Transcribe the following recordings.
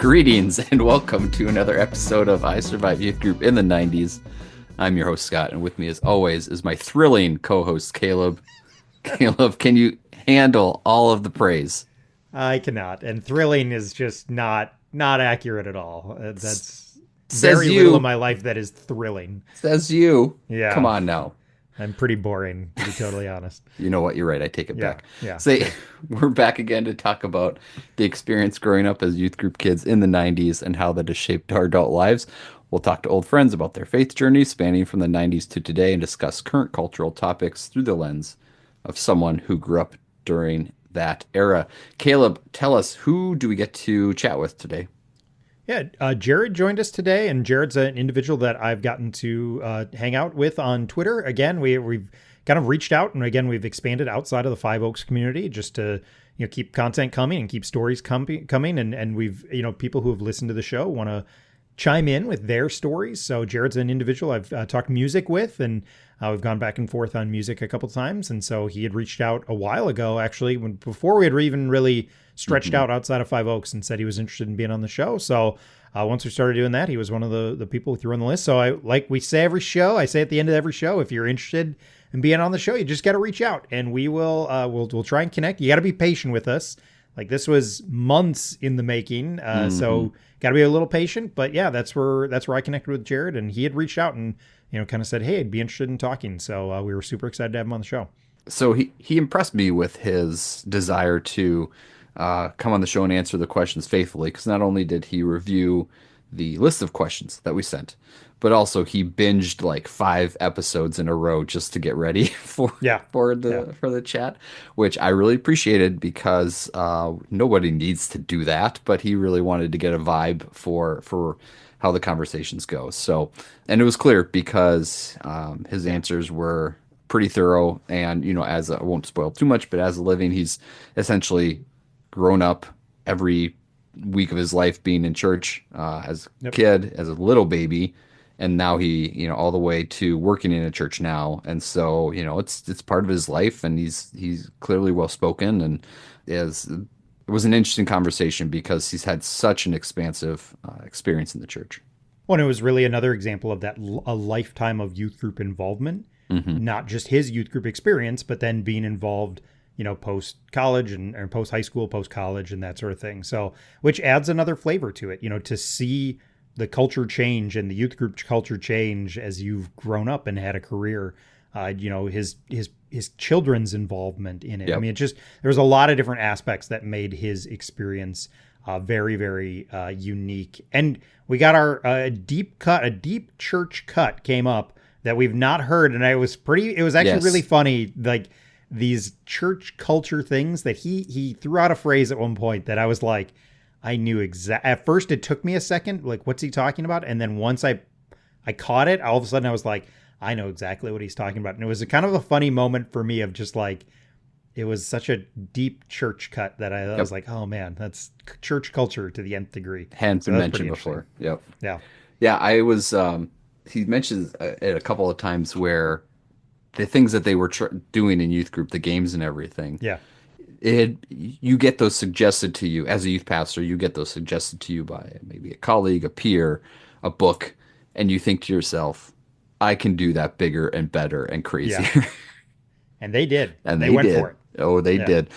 Greetings and welcome to another episode of I Survived Youth Group in the 90s. I'm your host, Scott, and with me, as always, is my thrilling co-host, Caleb. Caleb, can you handle all of the praise? I cannot, and thrilling is just not accurate at all. That's Says very little of you. my life that is thrilling. Says you. Come Yeah, on now. I'm pretty boring, to be totally honest. You know what? You're right. I take it Yeah, back. yeah, Say, good. we're back again to talk about the experience growing up as youth group kids in the 90s and how that has shaped our adult lives. We'll talk to old friends about their faith journeys spanning from the 90s to today and discuss current cultural topics through the lens of someone who grew up during that era. Caleb, tell us, who do we get to chat with today? Yeah, Jared joined us today, and Jared's an individual that I've gotten to hang out with on Twitter. Again, we've kind of reached out, and again, we've expanded outside of the Five Oaks community just to keep content coming and keep stories coming, and we've people who have listened to the show want to chime in with their stories. So Jared's an individual I've talked music with, and we've gone back and forth on music a couple of times. And so he had reached out a while ago, actually, before we had even really stretched Hmm. out outside of Five Oaks, and said he was interested in being on the show. So once we started doing that, he was one of the people we threw on the list. So like we say every show, I say at the end of every show, if you're interested in being on the show, you just got to reach out, and we will we'll try and connect. You got to be patient with us. Like, this was months in the making, Hmm. so got to be a little patient. But yeah, that's where I connected with Jared, and he had reached out and kind of said, hey, I'd be interested in talking. So we were super excited to have him on the show. So he impressed me with his desire to come on the show and answer the questions faithfully, because not only did he review the list of questions that we sent, but also he binged like 5 episodes in a row just to get ready for Yeah, for yeah, the chat, which I really appreciated because nobody needs to do that, but he really wanted to get a vibe for how the conversations go. So, and it was clear because his yeah, answers were pretty thorough, and as I won't spoil too much, but as a living, he's essentially grown up every week of his life being in church as a yep. kid, as a little baby, and now he, all the way to working in a church now. And so, it's part of his life, and he's clearly well spoken, and is it was an interesting conversation because he's had such an expansive experience in the church. Well, and it was really another example of that a lifetime of youth group involvement, Hmm. not just his youth group experience, but then being involved, post college and or post high school, post college, and that sort of thing. So, which adds another flavor to it, to see the culture change and the youth group culture change as you've grown up and had a career. His children's involvement in it. I Yep. mean, it just there was a lot of different aspects that made his experience very, very unique. And we got our a deep church cut came up that we've not heard, and it was actually really Yes. funny. Like, these church culture things that he threw out a phrase at one point that I was like, I knew exact. At first, it took me a second, like, what's he talking about? And then once I caught it, all of a sudden I was like, I know exactly what he's talking about. And it was a kind of a funny moment for me of just like, it was such a deep church cut that I Yep. was like, oh man, that's church culture to the nth degree. Hadn't So been that's pretty mentioned interesting. before. Yep. Yeah. Yeah, I was. He mentions it a couple of times where the things that they were doing in youth group, the games and everything, Yeah. you get those suggested to you as a youth pastor. You get those suggested to you by maybe a colleague, a peer, a book, and you think to yourself, "I can do that bigger and better and Yeah. crazier." And they did. And They they went for did. it. Oh, they Yeah. did.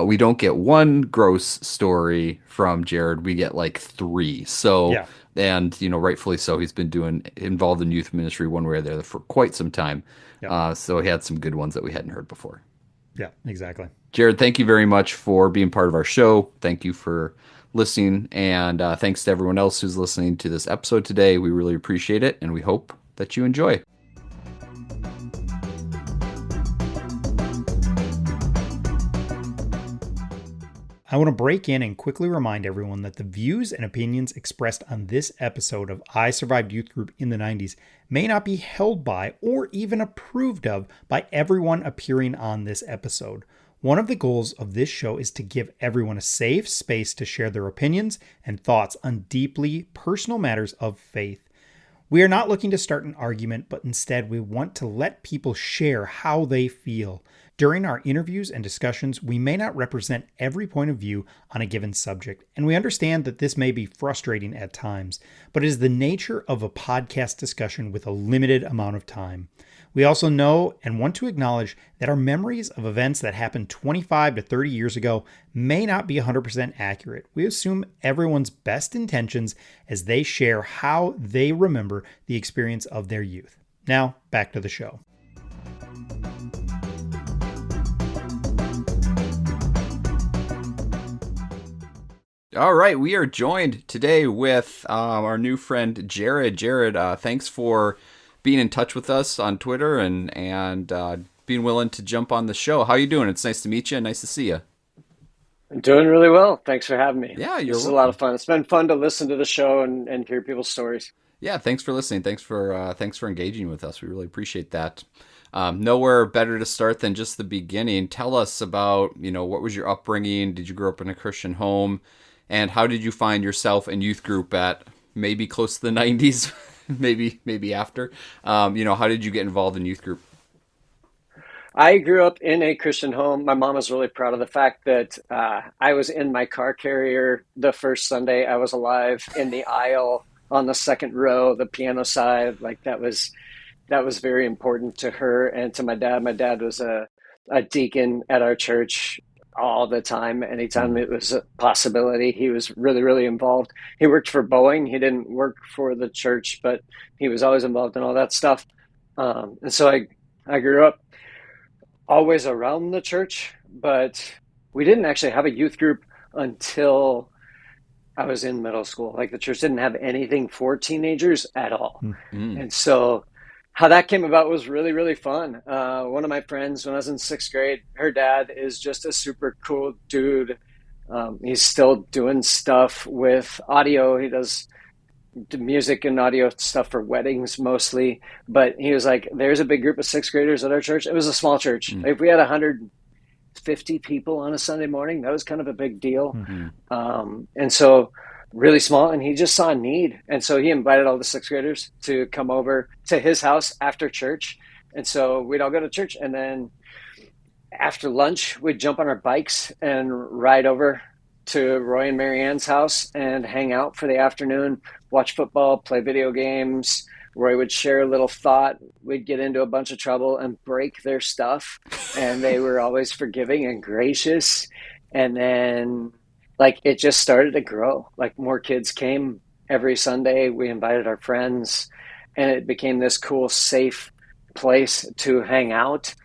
We don't get one gross story from Jared. We get like three. So, Yeah. and rightfully so. He's been involved in youth ministry one way or the other for quite some time. Yep. So he had some good ones that we hadn't heard before. Yeah. Exactly. Jared, thank you very much for being part of our show. Thank you for listening, and thanks to everyone else who's listening to this episode today. We really appreciate it, and we hope that you enjoy. I want to break in and quickly remind everyone that the views and opinions expressed on this episode of I Survived Youth Group in the 90s may not be held by or even approved of by everyone appearing on this episode. One of the goals of this show is to give everyone a safe space to share their opinions and thoughts on deeply personal matters of faith. We are not looking to start an argument, but instead we want to let people share how they feel. During our interviews and discussions, we may not represent every point of view on a given subject, and we understand that this may be frustrating at times, but it is the nature of a podcast discussion with a limited amount of time. We also know and want to acknowledge that our memories of events that happened 25 to 30 years ago may not be 100% accurate. We assume everyone's best intentions as they share how they remember the experience of their youth. Now, back to the show. All right, we are joined today with our new friend Jared. Jared, thanks for being in touch with us on Twitter and being willing to jump on the show. How you doing? It's nice to meet you. Nice to see you. I'm doing really well. Thanks for having me. Yeah, you're This is a lot of welcome. fun. It's been fun to listen to the show and hear people's stories. Yeah, thanks for listening. Thanks for engaging with us. We really appreciate that. Nowhere better to start than just the beginning. Tell us about what was your upbringing? Did you grow up in a Christian home? And how did you find yourself in youth group at maybe close to the 90s, maybe after? How did you get involved in youth group? I grew up in a Christian home. My mom was really proud of the fact that I was in my car carrier the first Sunday I was alive in the aisle on the second row, the piano side. Like that was very important to her and to my dad. My dad was a deacon at our church all the time. Anytime Mm, it was a possibility, he was really, really involved. He worked for Boeing. He didn't work for the church, but he was always involved in all that stuff. And so I grew up always around the church, but we didn't actually have a youth group until I was in middle school. Like the church didn't have anything for teenagers at all. mm, And so how that came about was really, really fun. One of my friends, when I was in sixth grade, her dad is just a super cool dude. He's still doing stuff with audio. He does music and audio stuff for weddings mostly. But he was like, there's a big group of sixth graders at our church. It was a small church. mm, If we had 150 people on a Sunday morning, that was kind of a big deal. Mm-hmm. And so really small, and he just saw a need. And so he invited all the sixth graders to come over to his house after church. And so we'd all go to church, and then after lunch, we'd jump on our bikes and ride over to Roy and Marianne's house and hang out for the afternoon, watch football, play video games. Roy would share a little thought. We'd get into a bunch of trouble and break their stuff. And they were always forgiving and gracious. And then, like, it just started to grow. Like, more kids came every Sunday. We invited our friends, and it became this cool, safe place to hang out.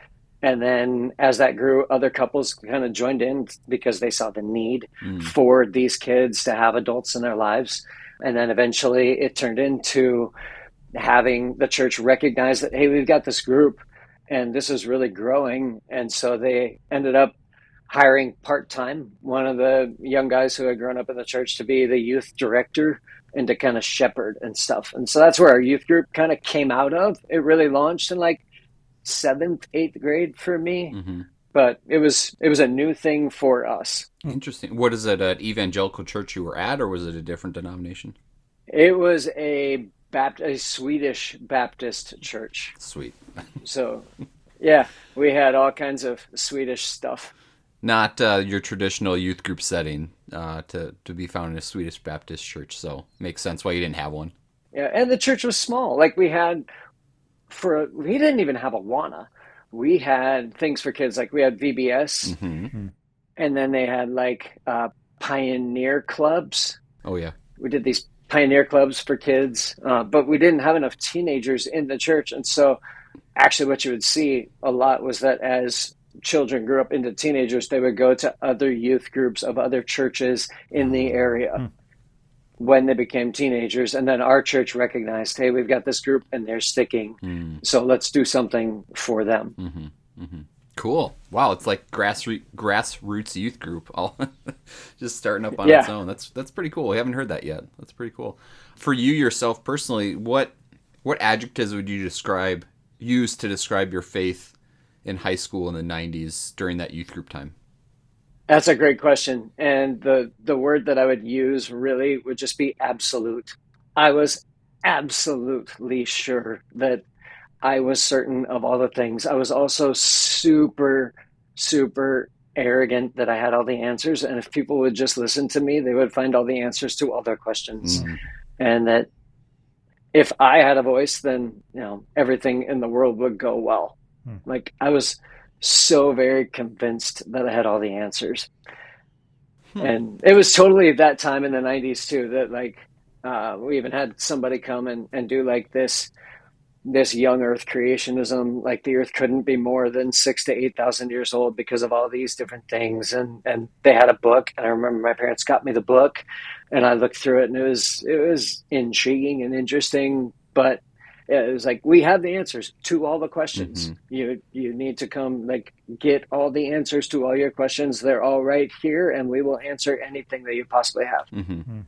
And then as that grew, other couples kind of joined in because they saw the need mm, for these kids to have adults in their lives. And then eventually it turned into having the church recognize that, hey, we've got this group and this is really growing. And so they ended up hiring part-time one of the young guys who had grown up in the church to be the youth director and to kind of shepherd and stuff. And so that's where our youth group kind of came out of. It really launched in like seventh, eighth grade for me, mm-hmm. but it was a new thing for us. Interesting. What is it, an evangelical church you were at, or was it a different denomination? It was a Swedish Baptist church. Sweet. So yeah, we had all kinds of Swedish stuff. Not your traditional youth group setting to be found in a Swedish Baptist church, so makes sense why you didn't have one. Yeah, and the church was small. Like we didn't even have a Wana. We had things for kids, like we had VBS, Mm-hmm. and then they had like pioneer clubs. Oh yeah. We did these pioneer clubs for kids, but we didn't have enough teenagers in the church. And so actually what you would see a lot was that as children grew up into teenagers, they would go to other youth groups of other churches in the area when they became teenagers. And then our church recognized, hey, we've got this group and they're sticking. Mm, So let's do something for them. mm-hmm. Mm-hmm. Cool. Wow, it's like grassroots youth group, all just starting up on its Yeah. own. That's pretty cool. We haven't heard that yet. That's pretty cool. For you yourself personally, what adjectives would you use to describe your faith in high school in the 90s during that youth group time? That's a great question. And the word that I would use really would just be absolute. I was absolutely sure that I was certain of all the things. I was also super, super arrogant that I had all the answers. And if people would just listen to me, they would find all the answers to all their questions. Mm-hmm. And that if I had a voice, then, everything in the world would go well. Hmm. Like I was so very convinced that I had all the answers. Hmm. And it was totally that time in the 90s too, that like, we even had somebody come and do like this young earth creationism, like the earth couldn't be more than 6 to 8 thousand years old because of all these different things. And they had a book, and I remember my parents got me the book, and I looked through it, and it was intriguing and interesting, but it was like, we have the answers to all the Mm-hmm. questions. You need to come, like, get all the answers to all your questions. They're all right here, and we will answer anything that you possibly have. Mm-hmm. Hmm.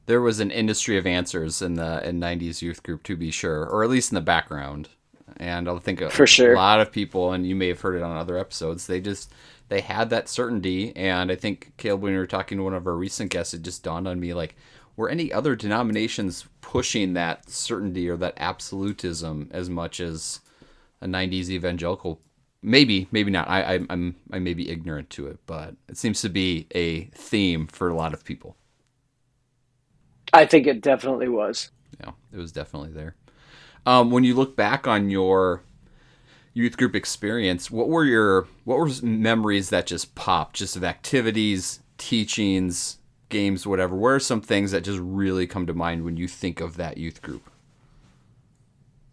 There was an industry of answers in the '90s youth group, to be sure, or at least in the background. And I think a For sure. lot of people, and you may have heard it on other episodes, they had that certainty. And I think, Caleb, when we were talking to one of our recent guests, it just dawned on me, like, were any other denominations pushing that certainty or that absolutism as much as a '90s evangelical? Maybe, maybe not. I may be ignorant to it, but it seems to be a theme for a lot of people. I think it definitely was. Yeah, it was definitely there. When you look back on your youth group experience, what were memories that just popped, just of activities, teachings, games, whatever? What are some things that just really come to mind when you think of that youth group?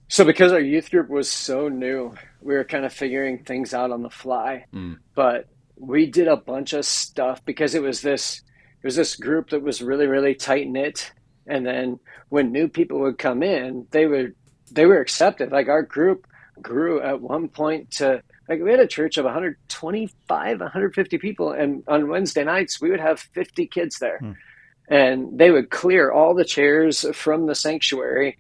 So because our youth group was so new, we were kind of figuring things out on the fly. Mm. But we did a bunch of stuff because it was this group that was really, really tight knit. And then when new people would come in, they were accepted. Like our group grew at one point to, like, we had a church of 125, 150 people, and on Wednesday nights we would have 50 kids there. Hmm. And they would clear all the chairs from the sanctuary,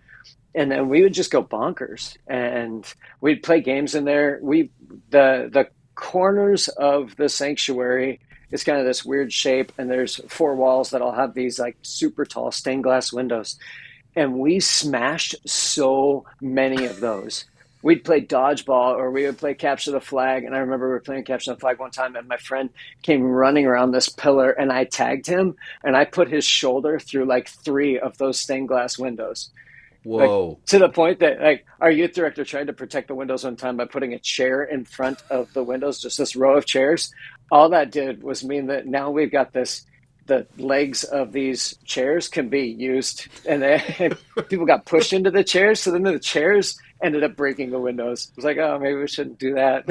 and then we would just go bonkers, and we'd play games in there. The corners of the sanctuary is kind of this weird shape, and there's four walls that all have these like super tall stained glass windows, and we smashed so many of those. We'd play dodgeball, or we would play capture the flag. And I remember we were playing capture the flag one time, and my friend came running around this pillar, and I tagged him, and I put his shoulder through like three of those stained glass windows, like, Whoa. to the point that, like, our youth director tried to protect the windows one time by putting a chair in front of the windows, just this row of chairs. All that did was mean that now we've got this, the legs of these chairs can be used, and people got pushed into the chairs, so then the chairs ended up breaking the windows. It was like, oh, maybe we shouldn't do that.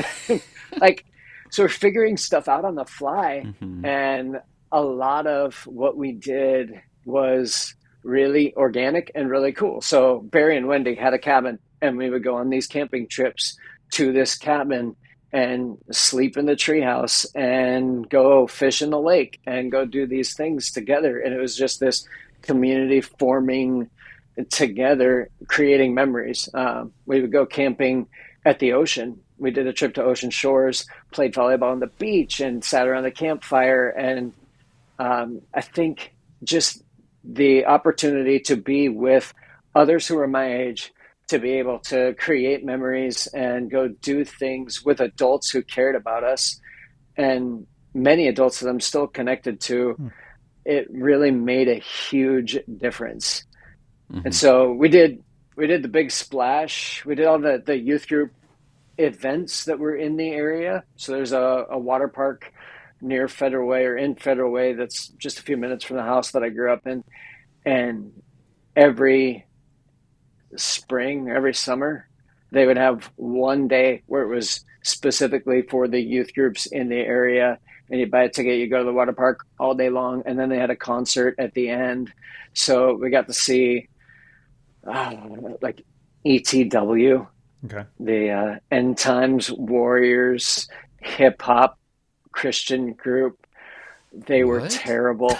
Like, so we're figuring stuff out on the fly, Mm-hmm. and a lot of what we did was really organic and really cool. So Barry and Wendy had a cabin, and we would go on these camping trips to this cabin and sleep in the treehouse and go fish in the lake and go do these things together. And it was just this community forming together, creating memories. We would go camping at the ocean. We did a trip to Ocean Shores, played volleyball on the beach, and sat around the campfire. And I think just the opportunity to be with others who are my age, to be able to create memories and go do things with adults who cared about us, and many adults that I'm still connected to, Hmm. it really made a huge difference. And Mm-hmm. so we did the big splash. We did all the youth group events that were in the area. So there's a water park near Federal Way, or in Federal Way, that's just a few minutes from the house that I grew up in. And every spring, every summer, they would have one day where it was specifically for the youth groups in the area. And you buy a ticket, you go to the water park all day long, and then they had a concert at the end. So we got to see, uh, like, ETW, Okay. the End Times Warriors hip hop Christian group. They were What? terrible.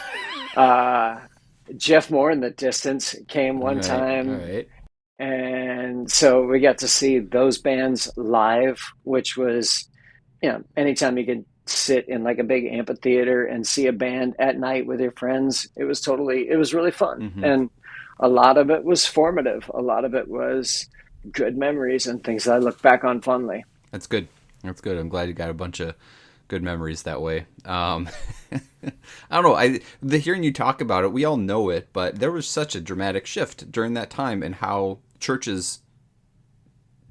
Uh, Jeff Moore in the Distance came All one right. All time, right. and so we got to see those bands live, which was, anytime you could sit in like a big amphitheater and see a band at night with your friends, it was really fun. Mm-hmm. And a lot of it was formative. A lot of it was good memories and things that I look back on fondly. That's good. That's good. I'm glad you got a bunch of good memories that way. I don't know. The hearing you talk about it, we all know it, but there was such a dramatic shift during that time in how churches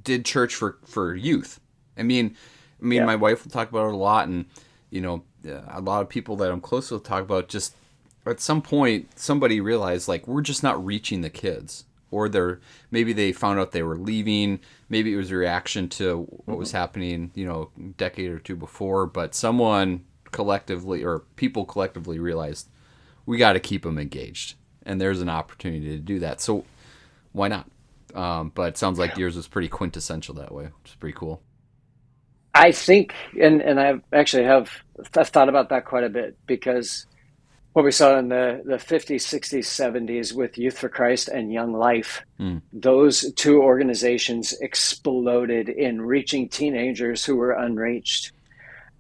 did church for youth. I mean, Yeah. my wife will talk about it a lot, and a lot of people that I'm close with talk about just at some point somebody realized like we're just not reaching the kids, or maybe they found out they were leaving. Maybe it was a reaction to what was happening, a decade or two before, but someone collectively or people collectively realized we got to keep them engaged, and there's an opportunity to do that. So why not? But it sounds like yours was pretty quintessential that way, which is pretty cool. I think, and I actually I've thought about that quite a bit because what we saw in the 50s, 60s, 70s with Youth for Christ and Young Life, Mm. those two organizations exploded in reaching teenagers who were unreached.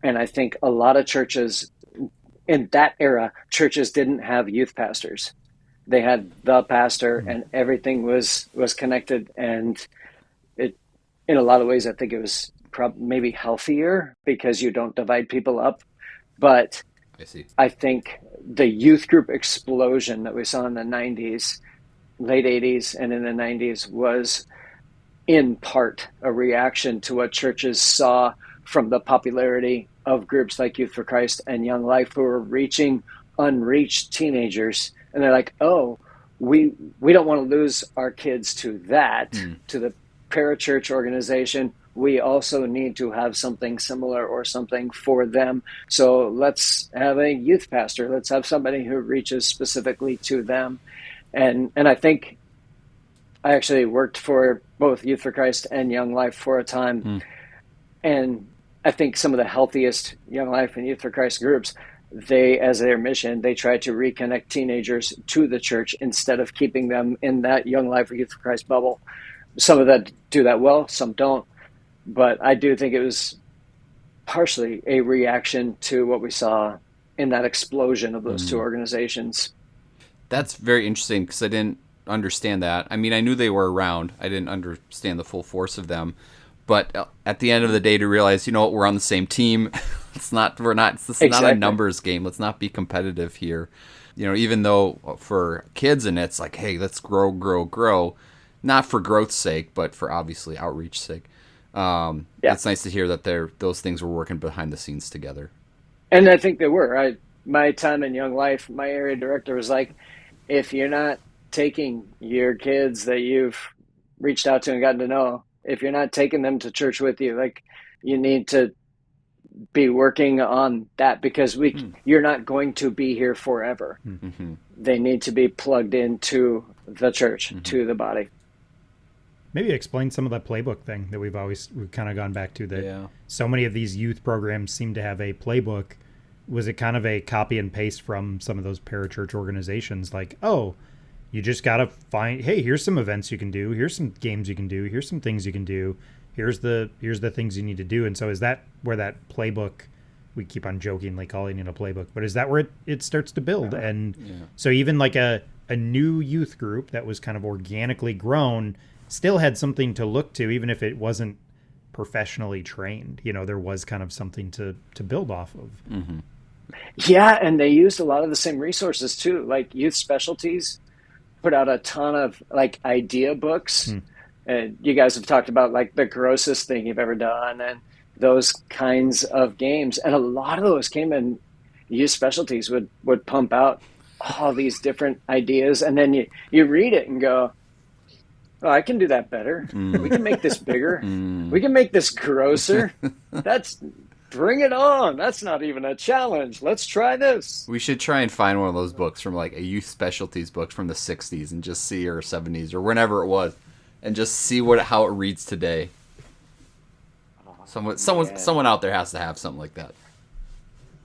And I think a lot of churches in that era, churches didn't have youth pastors. They had the pastor, Hmm. and everything was connected. And it, in a lot of ways, I think it was maybe healthier because you don't divide people up. But I see. I think the youth group explosion that we saw in the 90s, late 80s, and in the 90s was in part a reaction to what churches saw from the popularity of groups like Youth for Christ and Young Life who were reaching unreached teenagers. And they're like, oh, we don't want to lose our kids to that, Mm. to the parachurch organization. We also need to have something similar or something for them. So let's have a youth pastor. Let's have somebody who reaches specifically to them. And I think I actually worked for both Youth for Christ and Young Life for a time. Mm. And I think some of the healthiest Young Life and Youth for Christ groups, they, as their mission, they try to reconnect teenagers to the church instead of keeping them in that Young Life or Youth for Christ bubble. Some of that do that well, some don't. But I do think it was partially a reaction to what we saw in that explosion of those two Mm. organizations. That's very interesting because I didn't understand that. I mean, I knew they were around. I didn't understand the full force of them. But at the end of the day, to realize, you know what, we're on the same team. This is not a Exactly. numbers game. Let's not be competitive here. Even though for kids and it's like, hey, let's grow, grow, grow. Not for growth's sake, but for obviously outreach sake. Yeah. It's nice to hear that those things were working behind the scenes together. And I think they were. My time in Young Life, my area director was like, if you're not taking your kids that you've reached out to and gotten to know, if you're not taking them to church with you, like you need to be working on that because Hmm. you're not going to be here forever. Mm-hmm. They need to be plugged into the church, Mm-hmm. to the body. Maybe explain some of that playbook thing that we've kind of gone back to, that Yeah. so many of these youth programs seem to have a playbook. Was it kind of a copy and paste from some of those parachurch organizations? Like, oh, you just got to find, hey, here's some events you can do. Here's some games you can do. Here's some things you can do. Here's the things you need to do. And so is that where that playbook, we keep on jokingly calling it a playbook, but is that where it starts to build? And Yeah. so even like a new youth group that was kind of organically grown still had something to look to, even if it wasn't professionally trained. There was kind of something to build off of. Mm-hmm. Yeah, and they used a lot of the same resources too, like youth specialties put out a ton of like idea books. Hmm. And you guys have talked about like the grossest thing you've ever done and those kinds of games. And a lot of those came in youth specialties would pump out all these different ideas. And then you read it and go, oh, I can do that better. We Mm. can make this bigger. We Mm. can make this grosser. That's bring it on. That's not even a challenge. Let's try this. We should try and find one of those books from like a youth specialties book from the 60s and just see, or 70s or whenever it was, and just see how it reads today. Oh, man. Someone out there has to have something like that.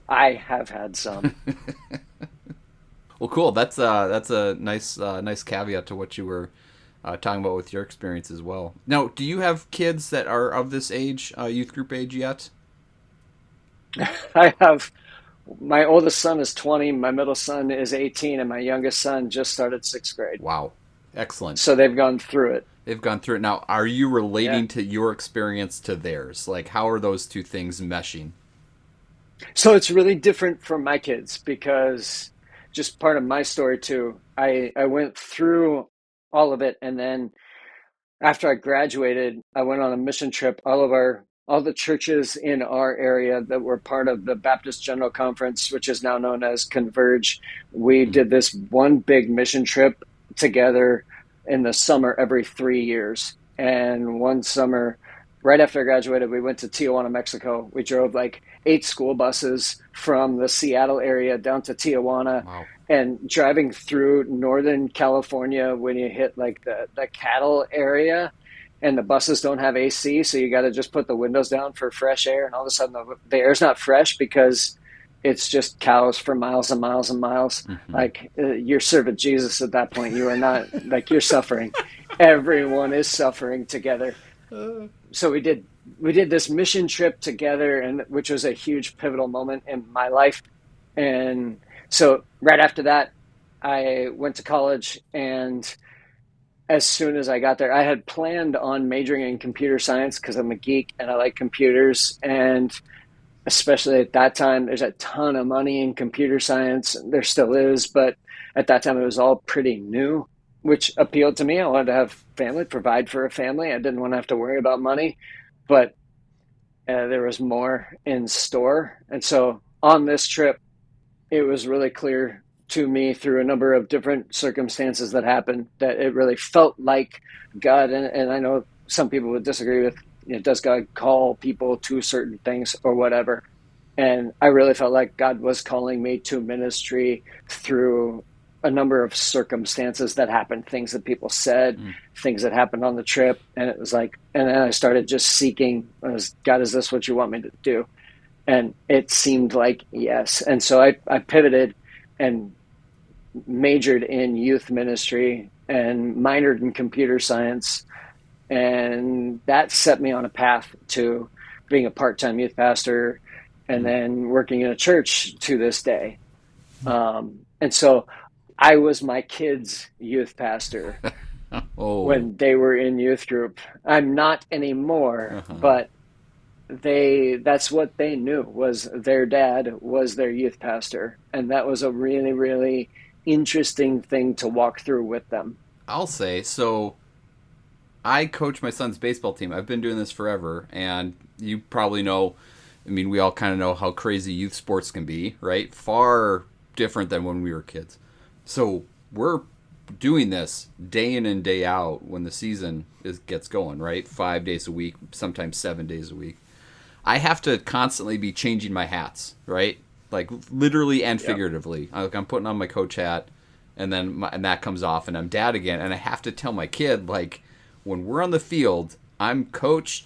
I have had some. Well, cool. That's a nice caveat to what you were talking about with your experience as well. Now, do you have kids that are of this age, youth group age yet? I have my oldest son is 20, my middle son is 18, and my youngest son just started sixth grade. Wow, excellent. So they've gone through it. They've gone through it. Now, are you Yeah. relating to your experience to theirs? Like, how are those two things meshing? So it's really different from my kids because just part of my story too. I went through all of it, and then after I graduated, I went on a mission trip. All the churches in our area that were part of the Baptist General Conference, which is now known as Converge, we Mm. did this one big mission trip together in the summer every 3 years. And one summer, right after I graduated, we went to Tijuana, Mexico. We drove like 8 school buses from the Seattle area down to Tijuana, Wow. and driving through Northern California when you hit like the cattle area and the buses don't have AC, so you got to just put the windows down for fresh air, and all of a sudden the air's not fresh because it's just cows for miles and miles and miles. Hmm. Like you're serving Jesus at that point. You are not, like, you're suffering. Everyone is suffering together. So we did this mission trip together, and which was a huge pivotal moment in my life. And so right after that, I went to college, and as soon as I got there, I had planned on majoring in computer science because I'm a geek and I like computers. And especially at that time, there's a ton of money in computer science. There still is, but at that time, it was all pretty new, which appealed to me. I wanted to have family, provide for a family. I didn't want to have to worry about money, but there was more in store. And so on this trip, it was really clear to me through a number of different circumstances that happened that it really felt like God. And I know some people would disagree with, does God call people to certain things or whatever? And I really felt like God was calling me to ministry through a number of circumstances that happened, things that people said, Mm. things that happened on the trip. And it was like, and then I started just seeking, God, is this what you want me to do? And it seemed like yes. And so I pivoted and majored in youth ministry and minored in computer science. And that set me on a path to being a part-time youth pastor and Mm. then working in a church to this day. And so I was my kids' youth pastor Oh. when they were in youth group. I'm not anymore, Uh-huh. but that's what they knew, was their dad was their youth pastor, and that was a really, really interesting thing to walk through with them. I'll say so. I coach my son's baseball team. I've been doing this forever, and you probably know. I mean, we all kind of know how crazy youth sports can be, right? Far different than when we were kids. So we're doing this day in and day out when the season gets going, right? 5 days a week, sometimes 7 days a week. I have to constantly be changing my hats, right? Like literally and Yep. figuratively. Like I'm putting on my coach hat, and then and that comes off, and I'm dad again, and I have to tell my kid like, when we're on the field, I'm coach,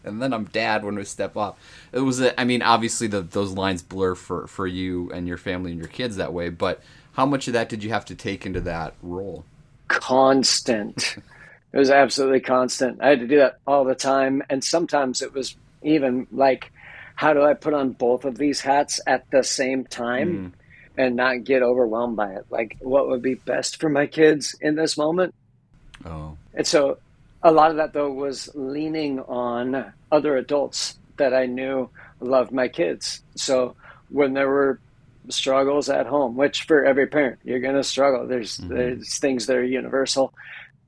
and then I'm dad when we step off. It was, I mean, obviously those lines blur for you and your family and your kids that way, but how much of that did you have to take into that role? Constant. It was absolutely constant. I had to do that all the time, and sometimes it was even like, how do I put on both of these hats at the same time Mm. and not get overwhelmed by it? Like, what would be best for my kids in this moment? Oh. And so a lot of that, though, was leaning on other adults that I knew loved my kids. So when there were struggles at home, which for every parent, you're going to struggle, Mm-hmm. there's things that are universal.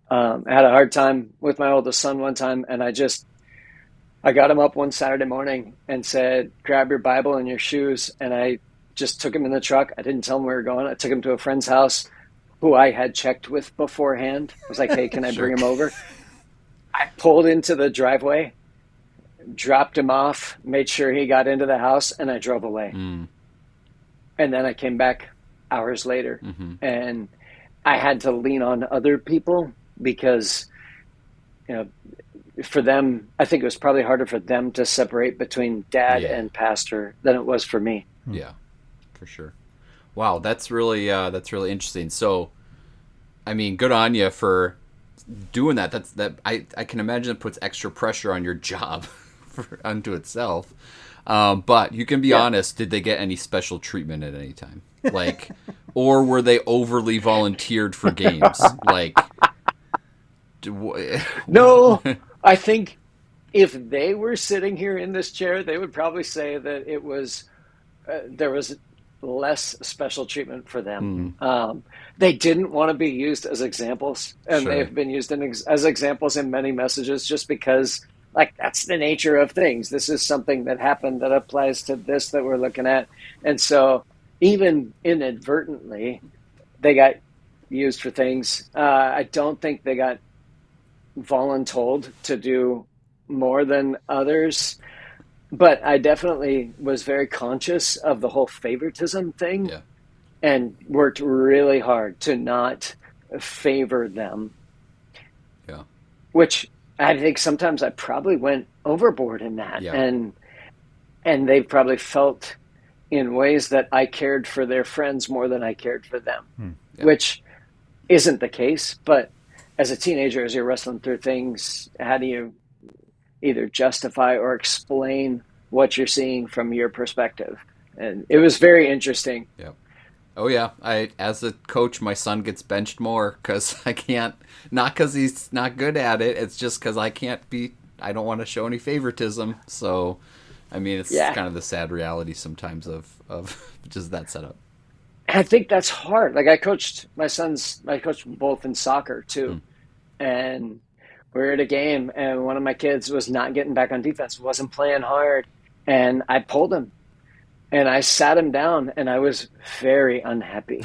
I had a hard time with my oldest son one time, and I got him up one Saturday morning and said, "Grab your Bible and your shoes." And I just took him in the truck. I didn't tell him where we were going. I took him to a friend's house who I had checked with beforehand. I was like, "Hey, can I bring Sure. him over?" I pulled into the driveway, dropped him off, made sure he got into the house, and I drove away. Mm. And then I came back hours later, Mm-hmm. and I had to lean on other people because, you know, for them, I think it was probably harder for them to separate between dad Yeah. and pastor than it was for me. Yeah. For sure. Wow, that's really interesting. So, I mean, good on you for doing that. I can imagine it puts extra pressure on your job unto itself. But you can be Yeah. honest. Did they get any special treatment at any time? Like, or were they overly volunteered for games? Like, No, I think if they were sitting here in this chair, they would probably say that it was there was less special treatment for them. Mm, They didn't want to be used as examples, and sure. they've been used as examples in many messages just because, like, that's the nature of things. This is something that happened that applies to this that we're looking at. And so, even inadvertently, they got used for things. I don't think they got voluntold to do more than others, but I definitely was very conscious of the whole favoritism thing Yeah. and worked really hard to not favor them, Yeah. which I think sometimes I probably went overboard in that. Yeah. And they probably felt in ways that I cared for their friends more than I cared for them, Yeah. which isn't the case. But as a teenager, as you're wrestling through things, how do you either justify or explain what you're seeing from your perspective? And it was very interesting. Yeah. Oh yeah, I as a coach, my son gets benched more because I can't. Not because he's not good at it. It's just because I can't be. I don't want to show any favoritism. So, I mean, it's Yeah. kind of the sad reality sometimes of just that setup. I think that's hard. Like I coached both in soccer Hmm. too. And we were at a game and one of my kids was not getting back on defense, wasn't playing hard. And I pulled him and I sat him down and I was very unhappy.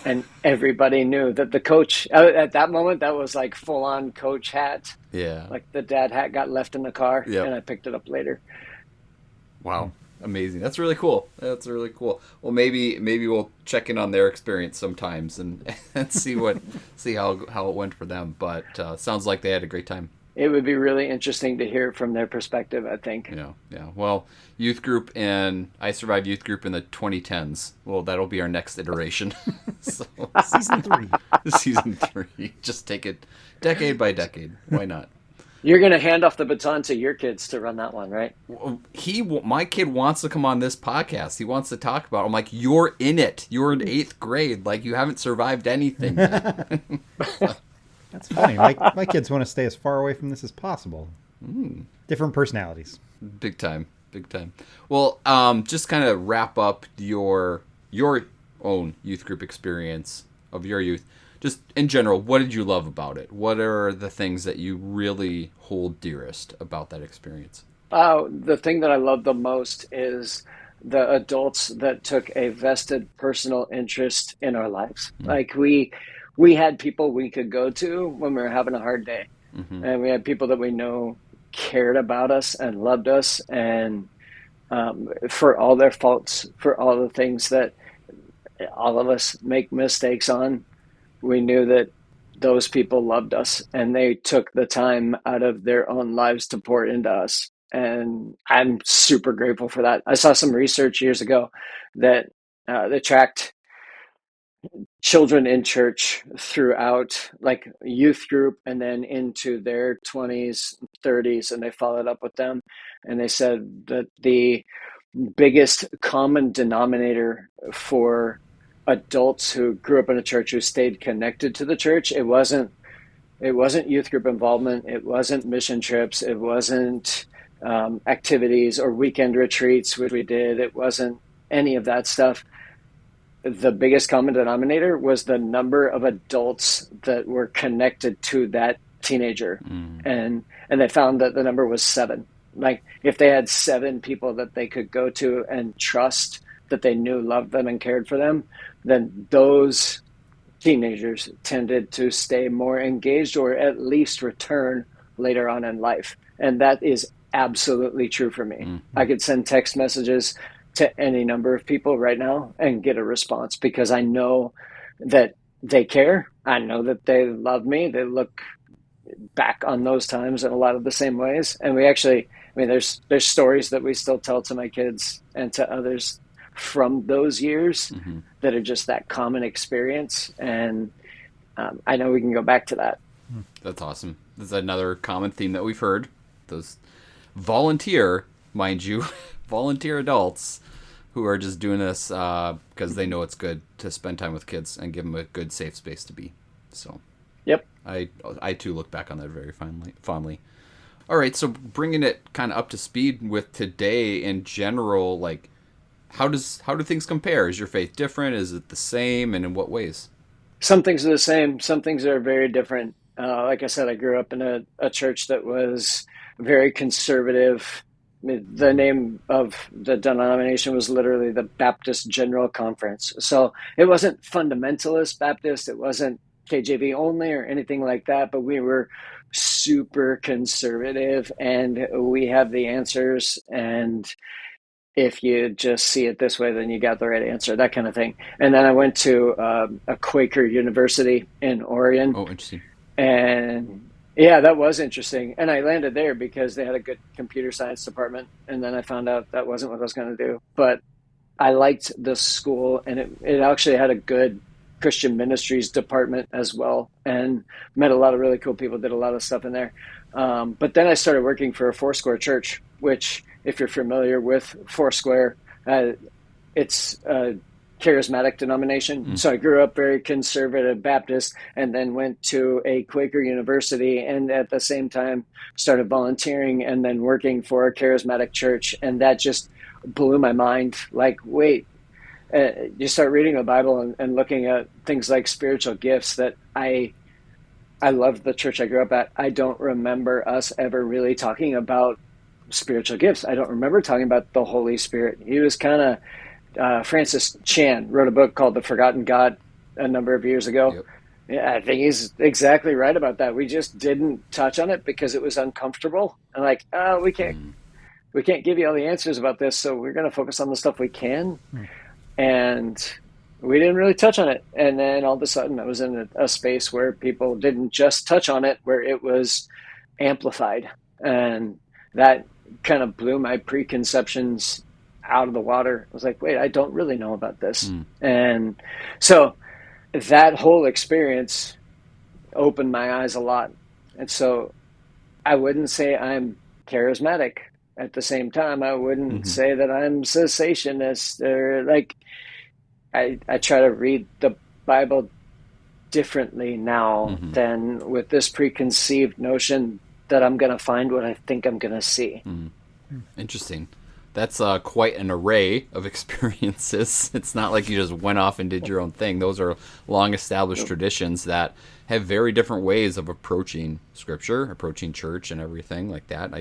And everybody knew that the coach at that moment, that was like full on coach hat. Yeah. Like the dad hat got left in the car Yep. and I picked it up later. Wow. Amazing. That's really cool. That's really cool. Well, maybe we'll check in on their experience sometimes and, and see how it went for them. But sounds like they had a great time. It would be really interesting to hear from their perspective, I think. Yeah, yeah. Well, youth group and I survived youth group in the 2010s. Well, that'll be our next iteration. So Season 3. season 3, just take it decade by decade. Why not? You're going to hand off the baton to your kids to run that one, right? My kid wants to come on this podcast. He wants to talk about it. I'm like, you're in it. You're in 8th grade. Like, you haven't survived anything yet. That's funny. My kids want to stay as far away from this as possible. Different personalities. Big time, big time. Well, just kind of wrap up your own youth group experience of your youth. Just in general, what did you love about it? What are the things that you really hold dearest about that experience? The thing that I love the most is the adults that took a vested personal interest in our lives. Like we had people we could go to when we were having a hard day, Mm-hmm. and we had people that we know cared about us and loved us, and for all their faults, for all the things that all of us make mistakes on, we knew that those people loved us and they took the time out of their own lives to pour into us. And I'm super grateful for that. I saw some research years ago that they tracked children in church throughout, like, youth group and then into their 20s, 30s, and they followed up with them. And they said that the biggest common denominator for adults who grew up in a church who stayed connected to the church, it wasn't youth group involvement, it wasn't mission trips, it wasn't activities or weekend retreats, which we did, it wasn't any of that stuff. The biggest common denominator was the number of adults that were connected to that teenager. Mm. And they found that the number was 7. Like, if they had 7 people that they could go to and trust, that they knew loved them and cared for them, then those teenagers tended to stay more engaged or at least return later on in life. And that is absolutely true for me. Mm. I could send text messages to any number of people right now and get a response because I know that they care. I know that they love me. They look back on those times in a lot of the same ways. And we actually, I mean, there's stories that we still tell to my kids and to others from those years Mm-hmm. that are just that common experience. And I know we can go back to that. That's awesome. This is another common theme that we've heard. Those volunteer, mind you, volunteer adults who are just doing this because they know it's good to spend time with kids and give them a good, safe space to be. So, Yep. I I too look back on that very fondly. All right, so bringing it kind of up to speed with today in general, like how do things compare? Is your faith different? Is it the same, and in what ways? Some things are the same. Some things are very different. Like I said, I grew up in a church that was very conservative. I mean, the Hmm. name of the denomination was literally the Baptist General Conference. So it wasn't fundamentalist Baptist. It wasn't KJV only or anything like that. But we were super conservative, and we have the answers. And if you just see it this way, then you got the right answer, that kind of thing. And then I went to a Quaker university in Oregon, Oh, interesting. and yeah, that was interesting. And I landed there because they had a good computer science department. And then I found out that wasn't what I was going to do. But I liked the school, and it actually had a good Christian ministries department as well, and met a lot of really cool people, did a lot of stuff in there. But then I started working for a Foursquare church, which, if you're familiar with Foursquare, it's a charismatic denomination. Mm. So I grew up very conservative Baptist, and then went to a Quaker university, and at the same time started volunteering and then working for a charismatic church. And that just blew my mind. Like, wait, you start reading the Bible and looking at things like spiritual gifts that I loved the church I grew up at. I don't remember us ever really talking about spiritual gifts. I don't remember talking about the Holy Spirit. He was kind of Francis Chan wrote a book called The Forgotten God a number of years ago. Yep. Yeah, I think he's exactly right about that. We just didn't touch on it because it was uncomfortable. And like, oh, Mm. we can't give you all the answers about this, so we're going to focus on the stuff we can. Hmm. And we didn't really touch on it. And then all of a sudden, I was in a space where people didn't just touch on it, where it was amplified. And that kind of blew my preconceptions out of the water. I was like, wait, I don't really know about this. Mm. And so that whole experience opened my eyes a lot. And so I wouldn't say I'm charismatic. At the same time, I wouldn't Hmm. say that I'm cessationist, or like, I try to read the Bible differently now Hmm. than with this preconceived notion that I'm going to find what I think I'm going to see. Mm. Interesting. That's quite an array of experiences. It's not like you just went off and did your own thing. Those are long established traditions that have very different ways of approaching scripture, approaching church, and everything like that.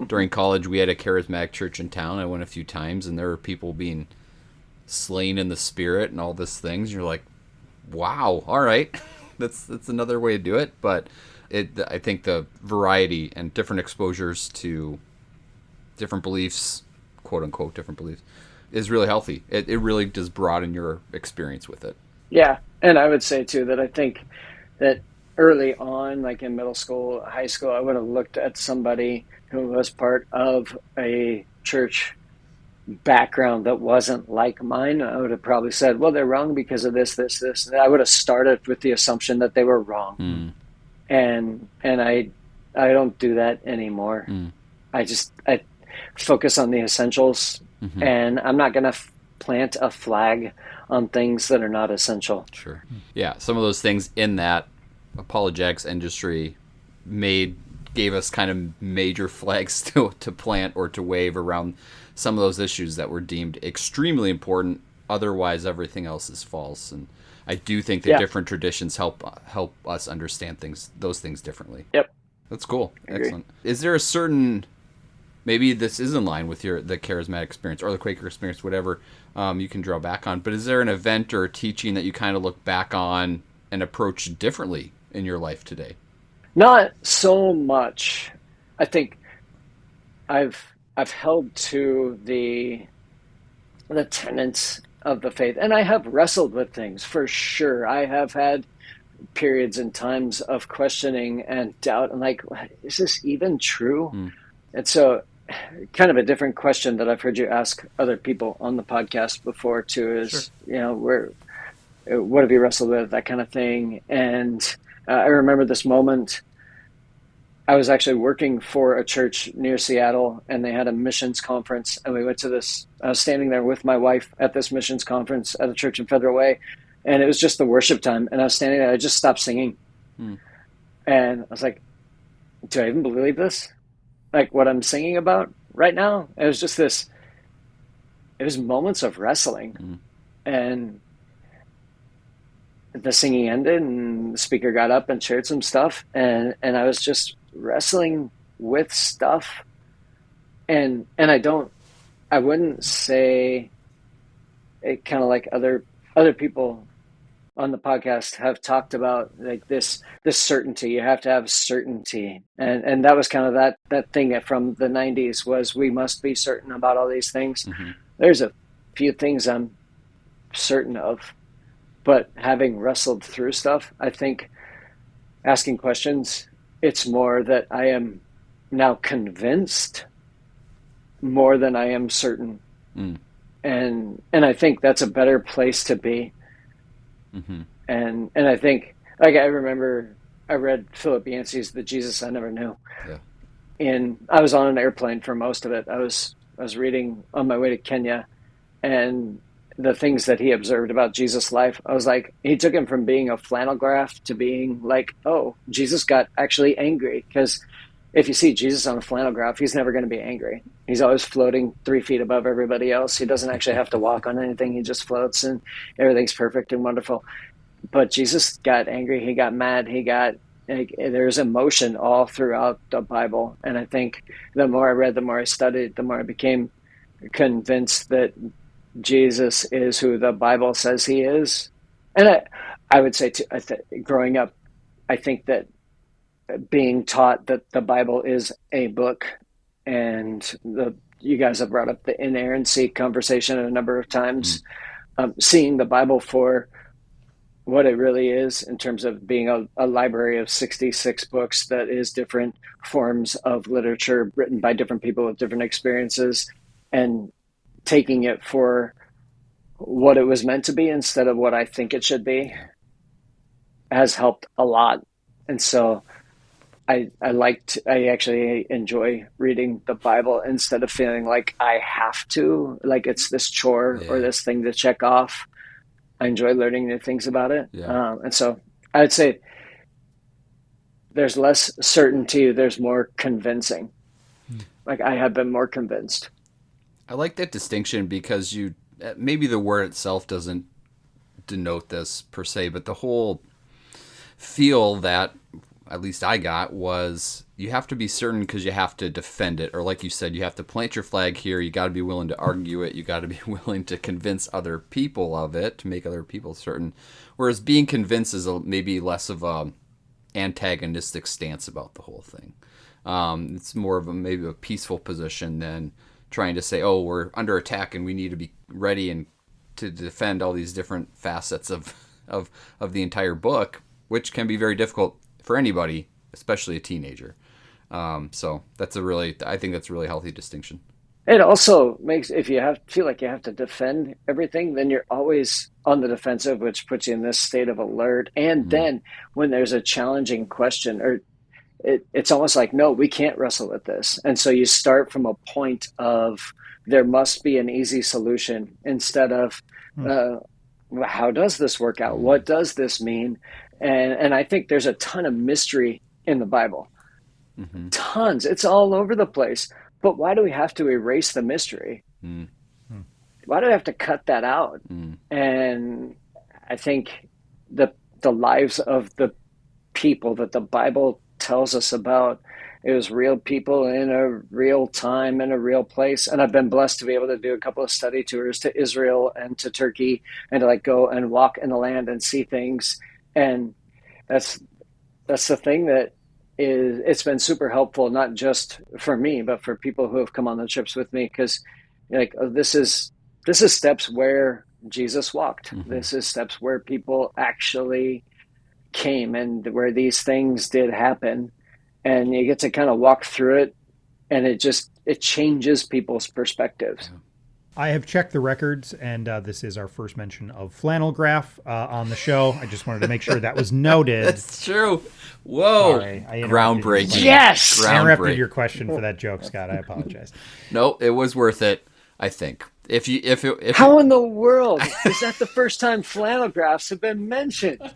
During college, we had a charismatic church in town. I went a few times, and there were people being slain in the spirit and all these things. You're like, wow, all right, that's another way to do it. But I think the variety and different exposures to different beliefs, quote unquote different beliefs, is really healthy. It really does broaden your experience with it. Yeah. And I would say too that I think that early on, like in middle school, high school, I would have looked at somebody who was part of a church background that wasn't like mine. I would have probably said, well, they're wrong because of this, this, this. And I would have started with the assumption that they were wrong. Mm. And I don't do that anymore. Mm. I focus on the essentials, Hmm. and I'm not going to plant a flag on things that are not essential. Sure. Yeah, some of those things in that apologetics industry made gave us kind of major flags to plant or to wave around some of those issues that were deemed extremely important. Otherwise, everything else is false. And I do think that Yeah. different traditions help us understand those things differently. Yep. That's cool. I agree. Excellent. Is there a certain, maybe this is in line with the charismatic experience or the Quaker experience, whatever you can draw back on, but is there an event or a teaching that you kind of look back on and approach differently in your life today? Not so much. I think I've held to the tenets of the faith, and I have wrestled with things for sure. I have had periods and times of questioning and doubt, and like, is this even true? Mm. And so, kind of a different question that I've heard you ask other people on the podcast before too Sure. is, what have you wrestled with, that kind of thing. And I remember this moment. I was actually working for a church near Seattle, and they had a missions conference, and we went to this. I was standing there with my wife at this missions conference at a church in Federal Way, and it was just the worship time, and I was standing there. I just stopped singing, Hmm. And I was like, do I even believe this? Like what I'm singing about right now? It was just this, it was moments of wrestling. Hmm. And the singing ended and the speaker got up and shared some stuff. And I was just wrestling with stuff. And I wouldn't say it kind of like other people on the podcast have talked about like this certainty. You have to have certainty, and that was kind of that thing from the '90s was we must be certain about all these things. Hmm. There's a few things I'm certain of, but having wrestled through stuff, I think asking questions, it's more that I am now convinced more than I am certain, Mm. and I think that's a better place to be. Hmm. And I think like I remember I read Philip Yancey's The Jesus I Never Knew, Yeah. and I was on an airplane for most of it. I was reading on my way to Kenya, and the things that he observed about Jesus' life, I was like, he took him from being a flannel graph to being like, oh, Jesus got actually angry. Because if you see Jesus on a flannel graph, he's never going to be angry. He's always floating 3 feet above everybody else. He doesn't actually have to walk on anything. He just floats and everything's perfect and wonderful. But Jesus got angry. He got mad. He got like, there's emotion all throughout the Bible. And I think the more I read, the more I studied, the more I became convinced that Jesus is who the Bible says he is. And I would say, too, growing up, I think that being taught that the Bible is a book, and you guys have brought up the inerrancy conversation a number of Mm. times. Seeing the Bible for what it really is in terms of being a library of 66 books that is different forms of literature written by different people with different experiences, and taking it for what it was meant to be instead of what I think it should be Yeah. has helped a lot. And so I actually enjoy reading the Bible instead of feeling like I have to, like it's this chore or Yeah. this thing to check off. I enjoy learning new things about it. Yeah. And so I would say there's less certainty, there's more convincing. Like I have been more convinced. I like that distinction because you maybe the word itself doesn't denote this per se, but the whole feel that at least I got was you have to be certain because you have to defend it, or like you said, you have to plant your flag here. You got to be willing to argue it. You got to be willing to convince other people of it to make other people certain. Whereas being convinced is maybe less of a antagonistic stance about the whole thing. It's more of a maybe a peaceful position than trying to say, "Oh, we're under attack and we need to be ready and to defend all these different facets of the entire book," which can be very difficult for anybody, especially a teenager. So I think that's a really healthy distinction. It also makes, if you feel like you have to defend everything, then you're always on the defensive, which puts you in this state of alert. And Mm. then when there's a challenging question, or it's almost like, no, we can't wrestle with this. And so you start from a point of there must be an easy solution instead of, uh, how does this work out? Mm. What does this mean? And I think there's a ton of mystery in the Bible. Mm-hmm. Tons. It's all over the place. But why do we have to erase the mystery? Mm. Why do we have to cut that out? Mm. And I think the lives of the people that the Bible tells us about, it was real people in a real time in a real place. And I've been blessed to be able to do a couple of study tours to Israel and to Turkey, and to like go and walk in the land and see things. And that's that's the thing that is, it's been super helpful, not just for me but for people who have come on the trips with me, because like, oh, this is steps where Jesus walked. Mm-hmm. This is steps where people actually came and where these things did happen, and you get to kind of walk through it, and it changes people's perspectives. I have checked the records, and this is our first mention of flannel graph on the show. I just wanted to make sure that was noted. That's true. Whoa. Sorry, I interrupted Groundbreaking. you. Yes! I interrupted Groundbreaking. your question for that joke, Scott. I apologize. No, it was worth it, I think. If How in the world is that the first time flannel graphs have been mentioned?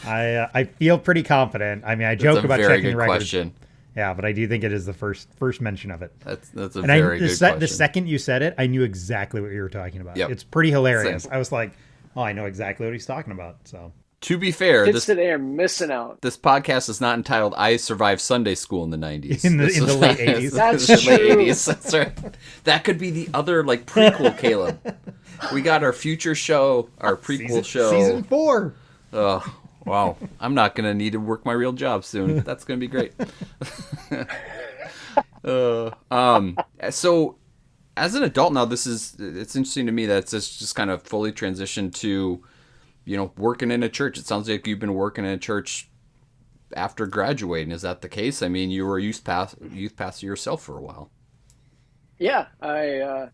I feel pretty confident. I mean, I That's a joke about very checking the good records. question. Yeah, but I do think it is the first mention of it. That's a And I very good the question. second you said it, I knew exactly what you were talking about. Yep. It's pretty Same. hilarious. I was like, oh, I know exactly what he's talking about. So To be fair, Kids this today are missing out. this podcast is not entitled "I Survived Sunday School in the '90s." in the This in the is- late '80s. That's this is late true. '80s. That's right. That could be the other like prequel, Caleb. We got our future show, our prequel show. Season 4. Oh, wow. I'm not going to need to work my real job soon. That's going to be great. So as an adult now, it's interesting to me that it's just kind of fully transitioned to, working in a church. It sounds like you've been working in a church after graduating. Is that the case? I mean, you were a youth pastor yourself for a while. Yeah, I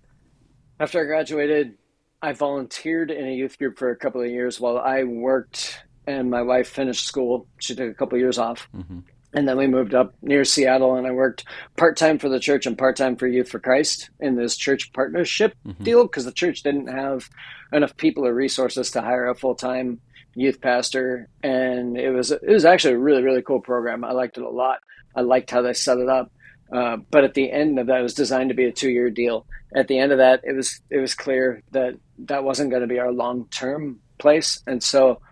after I graduated, I volunteered in a youth group for a couple of years while I worked, and my wife finished school. She took a couple of years off. Mm-hmm. And then we moved up near Seattle, and I worked part-time for the church and part-time for Youth for Christ in this church partnership Mm-hmm. deal because the church didn't have enough people or resources to hire a full-time youth pastor. And it was actually a really, really cool program. I liked it a lot. I liked how they set it up. But at the end of that, it was designed to be a 2-year deal. At the end of that, it was clear that that wasn't going to be our long-term place. And so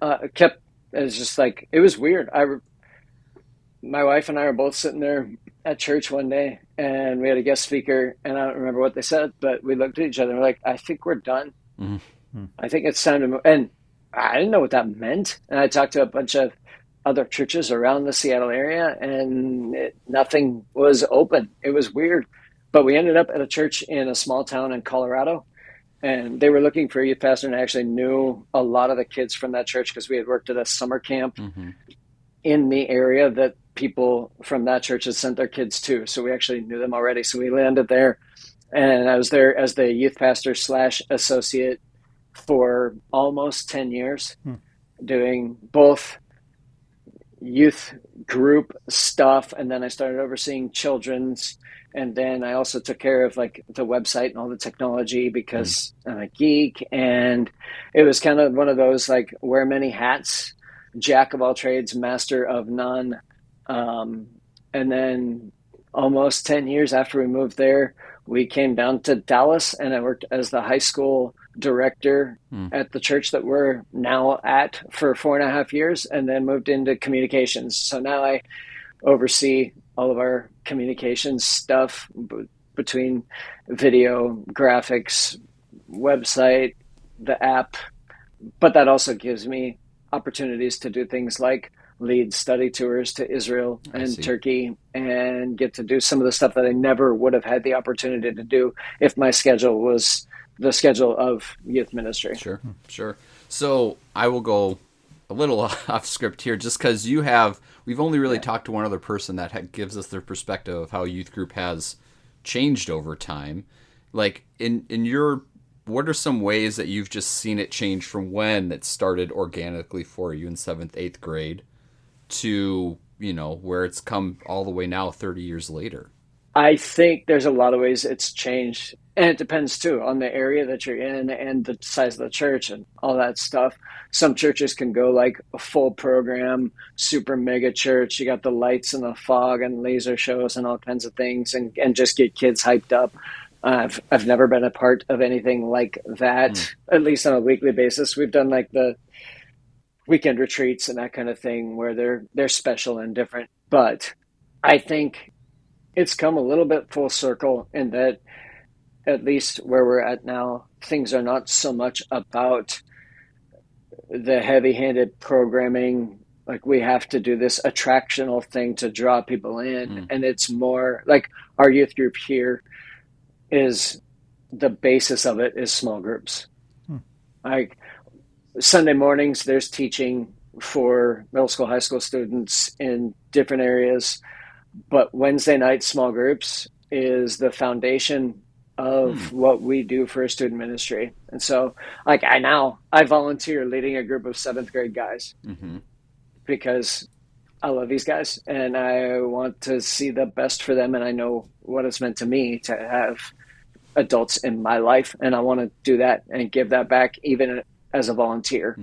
it was just like, it was weird. My wife and I were both sitting there at church one day, and we had a guest speaker, and I don't remember what they said, but we looked at each other and we're like, I think we're done. Mm-hmm. I think it's time to move. And I didn't know what that meant. And I talked to a bunch of other churches around the Seattle area, and nothing was open. It was weird. But we ended up at a church in a small town in Colorado, and they were looking for a youth pastor, and I actually knew a lot of the kids from that church because we had worked at a summer camp Mm-hmm. in the area that people from that church had sent their kids to. So we actually knew them already. So we landed there, and I was there as the youth pastor / associate for almost 10 years, doing both youth group stuff. And then I started overseeing children's. And then I also took care of like the website and all the technology because I'm a geek. And it was kind of one of those like wear many hats, jack of all trades, master of none. And then almost 10 years after we moved there, we came down to Dallas, and I worked as the high school director at the church that we're now at for 4.5 years, and then moved into communications. So now I oversee all of our communications stuff between video, graphics, website, the app. But that also gives me opportunities to do things like lead study tours to Israel and Turkey and get to do some of the stuff that I never would have had the opportunity to do if my schedule was the schedule of youth ministry. Sure. So I will go a little off script here just because we've only really talked to one other person that gives us their perspective of how youth group has changed over time. Like in your, what are some ways that you've just seen it change from when it started organically for you in 7th, 8th grade to, where it's come all the way now 30 years later? I think there's a lot of ways it's changed. And it depends too on the area that you're in and the size of the church and all that stuff. Some churches can go like a full program, super mega church. You got the lights and the fog and laser shows and all kinds of things and just get kids hyped up. I've never been a part of anything like that, at least on a weekly basis. We've done like the weekend retreats and that kind of thing where they're special and different. But I think it's come a little bit full circle in that, at least where we're at now, things are not so much about the heavy-handed programming, like we have to do this attractional thing to draw people in. And it's more like our youth group here is the basis of it is small groups. Like Sunday mornings, there's teaching for middle school, high school students in different areas. But Wednesday night small groups is the foundation of what we do for a student ministry. And so like I volunteer leading a group of 7th grade guys because I love these guys and I want to see the best for them. And I know what it's meant to me to have adults in my life. And I want to do that and give that back even as a volunteer,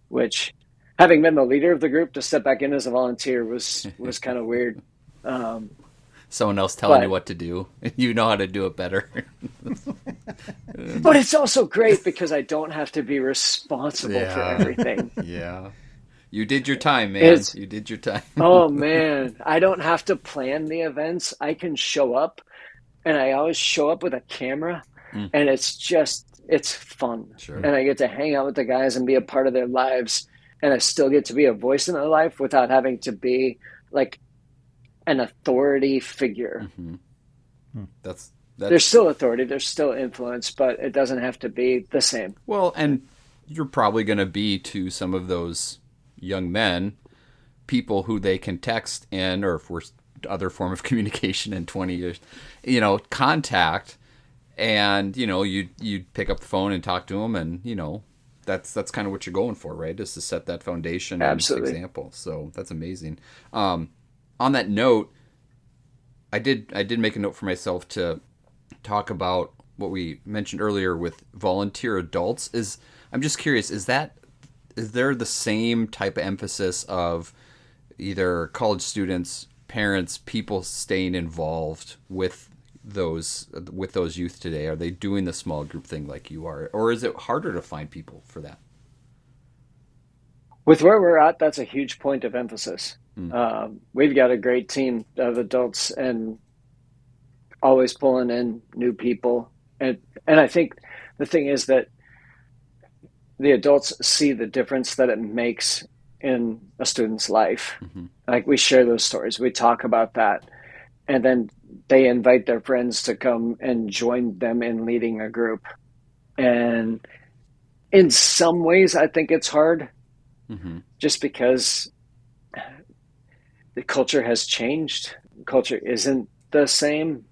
which having been the leader of the group, to step back in as a volunteer was kind of weird. Um, Someone else telling you but what to do, and you know how to do it better. but it's also great because I don't have to be responsible for Yeah. everything. Yeah. You did your time, man. It's You did your time. Oh man, I don't have to plan the events. I can show up, and I always show up with a camera, Mm, and it's fun. sure. And I get to hang out with the guys and be a part of their lives, and I still get to be a voice in their life without having to be like an authority figure. Hmm. Hmm. That's There's that's still authority, there's still influence, but it doesn't have to be the same. well, and you're probably going to be to some of those young men people who they can text in, or if we're other form of communication in 20 years, contact, and you pick up the phone and talk to them, and that's kind of what you're going for, right? Is to set that foundation and Absolutely. example. So that's amazing. On that note, I did make a note for myself to talk about what we mentioned earlier with volunteer adults. Is I'm just curious, is there the same type of emphasis of either college students, parents, people staying involved with those youth today? Are they doing the small group thing like you are, or is it harder to find people for that? With where we're at, that's a huge point of emphasis. Hmm. We've got a great team of adults and always pulling in new people. And I think the thing is that the adults see the difference that it makes in a student's life. Hmm. Like we share those stories, we talk about that, and then they invite their friends to come and join them in leading a group. And in some ways, I think it's hard Hmm. just because the culture has changed. Culture isn't the same.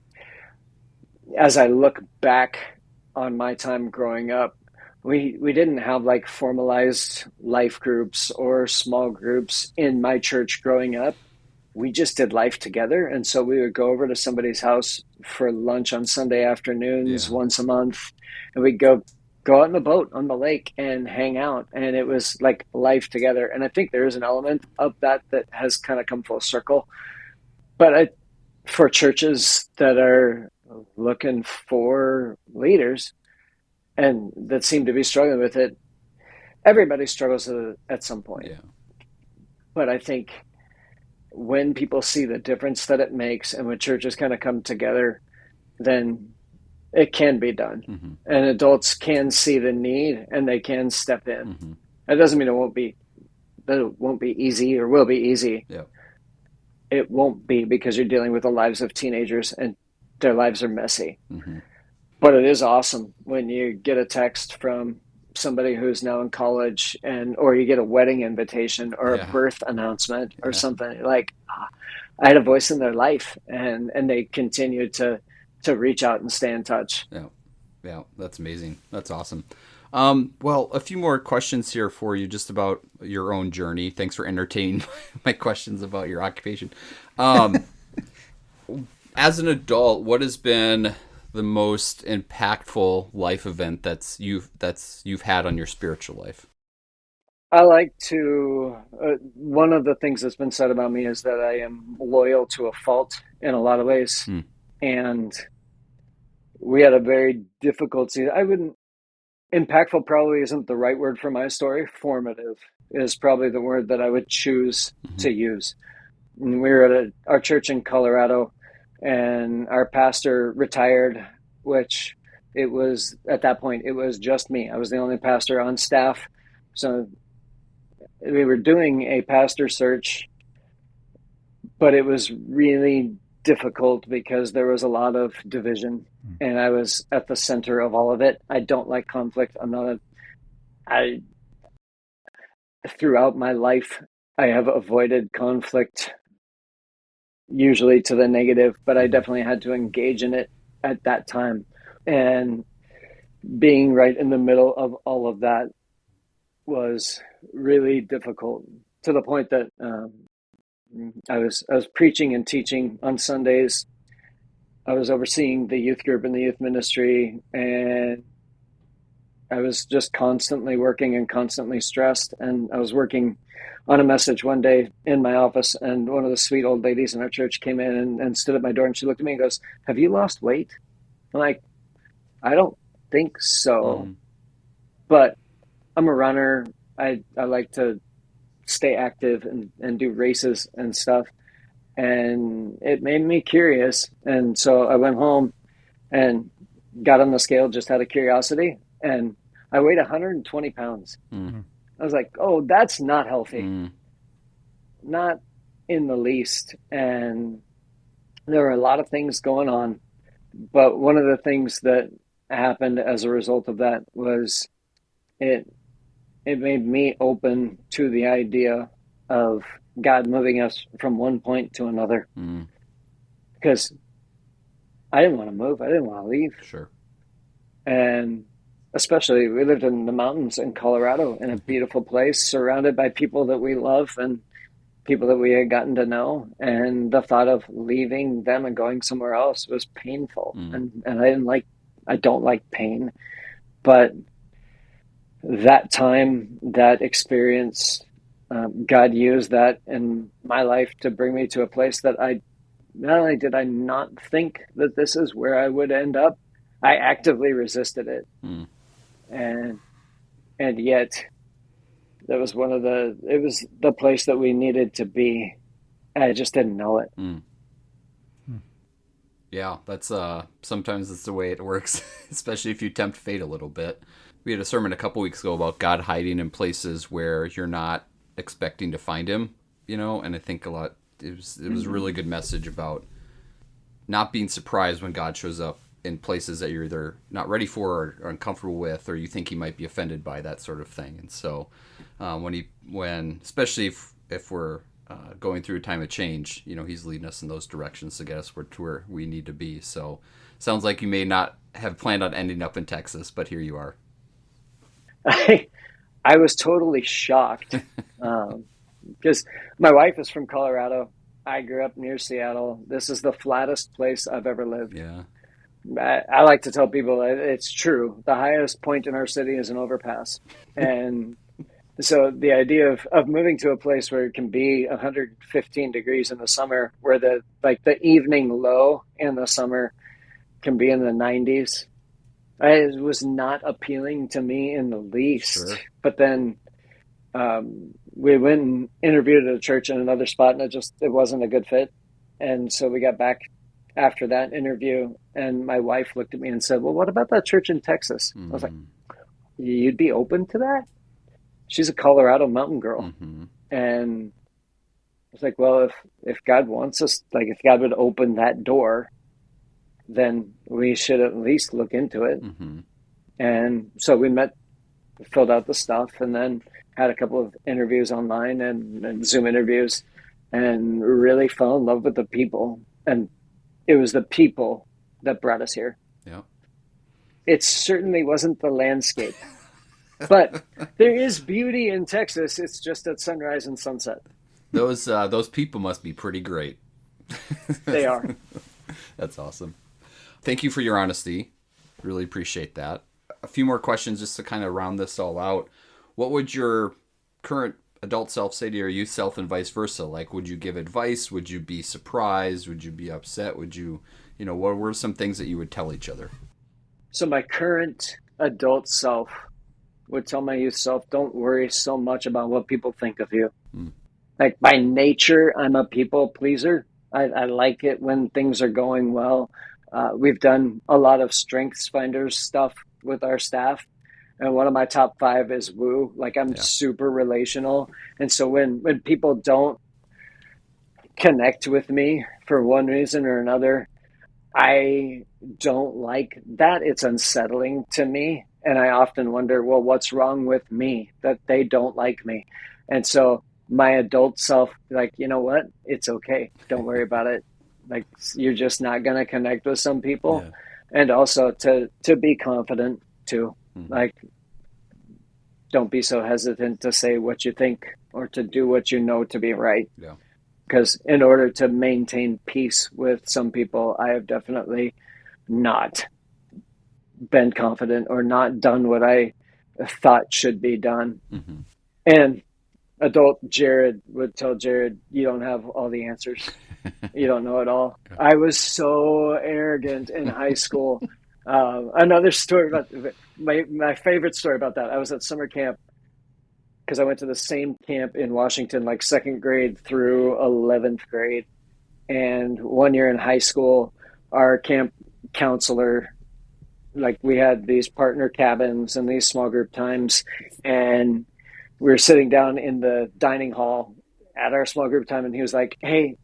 As I look back on my time growing up, we didn't have like formalized life groups or small groups in my church growing up. We just did life together, and so we would go over to somebody's house for lunch on Sunday afternoons Yeah. once a month, and we'd go out in the boat on the lake and hang out, and it was like life together. And I think there is an element of that that has kind of come full circle. But for churches that are looking for leaders and that seem to be struggling with it, everybody struggles with it at some point. Yeah. But I think when people see the difference that it makes and when churches kind of come together, then it can be done. Hmm. And adults can see the need and they can step in. Hmm. That doesn't mean that it won't be easy or will be easy. Yeah. It won't be because you're dealing with the lives of teenagers and their lives are messy. Hmm. But it is awesome when you get a text from somebody who's now in college, and or you get a wedding invitation or a Yeah. birth announcement or Yeah. something like I had a voice in their life, and they continue to reach out and stay in touch. Yeah. Yeah. That's amazing. That's awesome. Well, a few more questions here for you, just about your own journey. Thanks for entertaining my questions about your occupation. Um, as an adult, what has been the most impactful life event that's you've had on your spiritual life? I like to one of the things that's been said about me is that I am loyal to a fault in a lot of ways. Hmm. And we had a very difficult season. I wouldn't Impactful probably isn't the right word for my story. Formative is probably the word that I would choose Hmm. to use. And we were at our church in Colorado, and our pastor retired, which it was at that point, it was just me. I was the only pastor on staff. So we were doing a pastor search, but it was really difficult because there was a lot of division and I was at the center of all of it. I don't like conflict. I Throughout my life, I have avoided conflict usually to the negative, but I Hmm. definitely had to engage in it at that time. And being right in the middle of all of that was really difficult to the point that I was preaching and teaching on Sundays. I was overseeing the youth group and the youth ministry, and I was just constantly working and constantly stressed. And I was working on a message one day in my office, and one of the sweet old ladies in our church came in and stood at my door, and she looked at me and goes, "Have you lost weight?" I'm like, "I don't think so, Mm, but I'm a runner. I like to stay active and do races and stuff." And it made me curious. And so I went home and got on the scale just out of curiosity. And I weighed 120 pounds. mm, Mm. I was like, oh, that's not healthy, mm, not in the least. And there were a lot of things going on. But one of the things that happened as a result of that was it it made me open to the idea of God moving us from one point to another, mm. because I didn't want to move. I didn't want to leave. Sure. And especially, we lived in the mountains in Colorado, in a beautiful place, surrounded by people that we love and people that we had gotten to know. And the thought of leaving them and going somewhere else was painful. Mm, And I don't like pain. But that time, that experience, God used that in my life to bring me to a place that I not only did I not think that this is where I would end up, I actively resisted it. mm, And and yet that was it was the place that we needed to be. I just didn't know it. mm. Yeah, that's sometimes it's the way it works, especially if you tempt fate a little bit. We had a sermon a couple weeks ago about God hiding in places where you're not expecting to find him, and I think it was a really good message about not being surprised when God shows up in places that you're either not ready for or uncomfortable with, or you think he might be offended by, that sort of thing. And so when especially if we're going through a time of change, he's leading us in those directions to get us to where we need to be. So sounds like you may not have planned on ending up in Texas, but here you are. I I was totally shocked, because my wife is from Colorado. I grew up near Seattle. This is the flattest place I've ever lived. Yeah. I like to tell people it's true. The highest point in our city is an overpass. And so the idea of moving to a place where it can be 115 degrees in the summer, where the evening low in the summer can be in the 90s, it was not appealing to me in the least. Sure. But then we went and interviewed at a church in another spot, and it wasn't a good fit. And so we got back after that interview, and my wife looked at me and said, "Well, what about that church in Texas?" I was like, Mm, "You'd be open to that?" She's a Colorado mountain girl. mm-hmm. And it's like, well, if God wants us, like if God would open that door, then we should at least look into it. Mm-hmm. And so we met, filled out the stuff, and then had a couple of interviews online and Zoom interviews, and really fell in love with the people. And it was the people that brought us here. Yeah. It certainly wasn't the landscape, but there is beauty in Texas. It's just at sunrise and sunset. Those people must be pretty great. They are. That's awesome. Thank you for your honesty. Really appreciate that. A few more questions just to kind of round this all out. What would your current adult self say to your youth self, and vice versa? Like, would you give advice? Would you be surprised? Would you be upset? Would you, what were some things that you would tell each other? So my current adult self would tell my youth self, don't worry so much about what people think of you. Mm. Like, by nature, I'm a people pleaser. I like it when things are going well. We've done a lot of Strengths Finders stuff with our staff. And one of my top 5 is woo. Like, I'm super relational. And so when people don't connect with me for one reason or another, I don't like that. It's unsettling to me. And I often wonder, well, what's wrong with me that they don't like me? And so my adult self, like, you know what? It's okay. Don't worry about it. Like, you're just not going to connect with some people. Yeah. And also to be confident too. Mm-hmm. Like, don't be so hesitant to say what you think or to do what you know to be right. Yeah. Because in order to maintain peace with some people, I have definitely not been confident or not done what I thought should be done. Mm-hmm. And adult Jared would tell Jared, "You don't have all the answers. You don't know it all." I was so arrogant in high school. Another story about my favorite story about that. I was at summer camp because I went to the same camp in Washington, like second grade through 11th grade. And one year in high school, our camp counselor, like we had these partner cabins and these small group times, and we were sitting down in the dining hall at our small group time, and he was like, "Hey,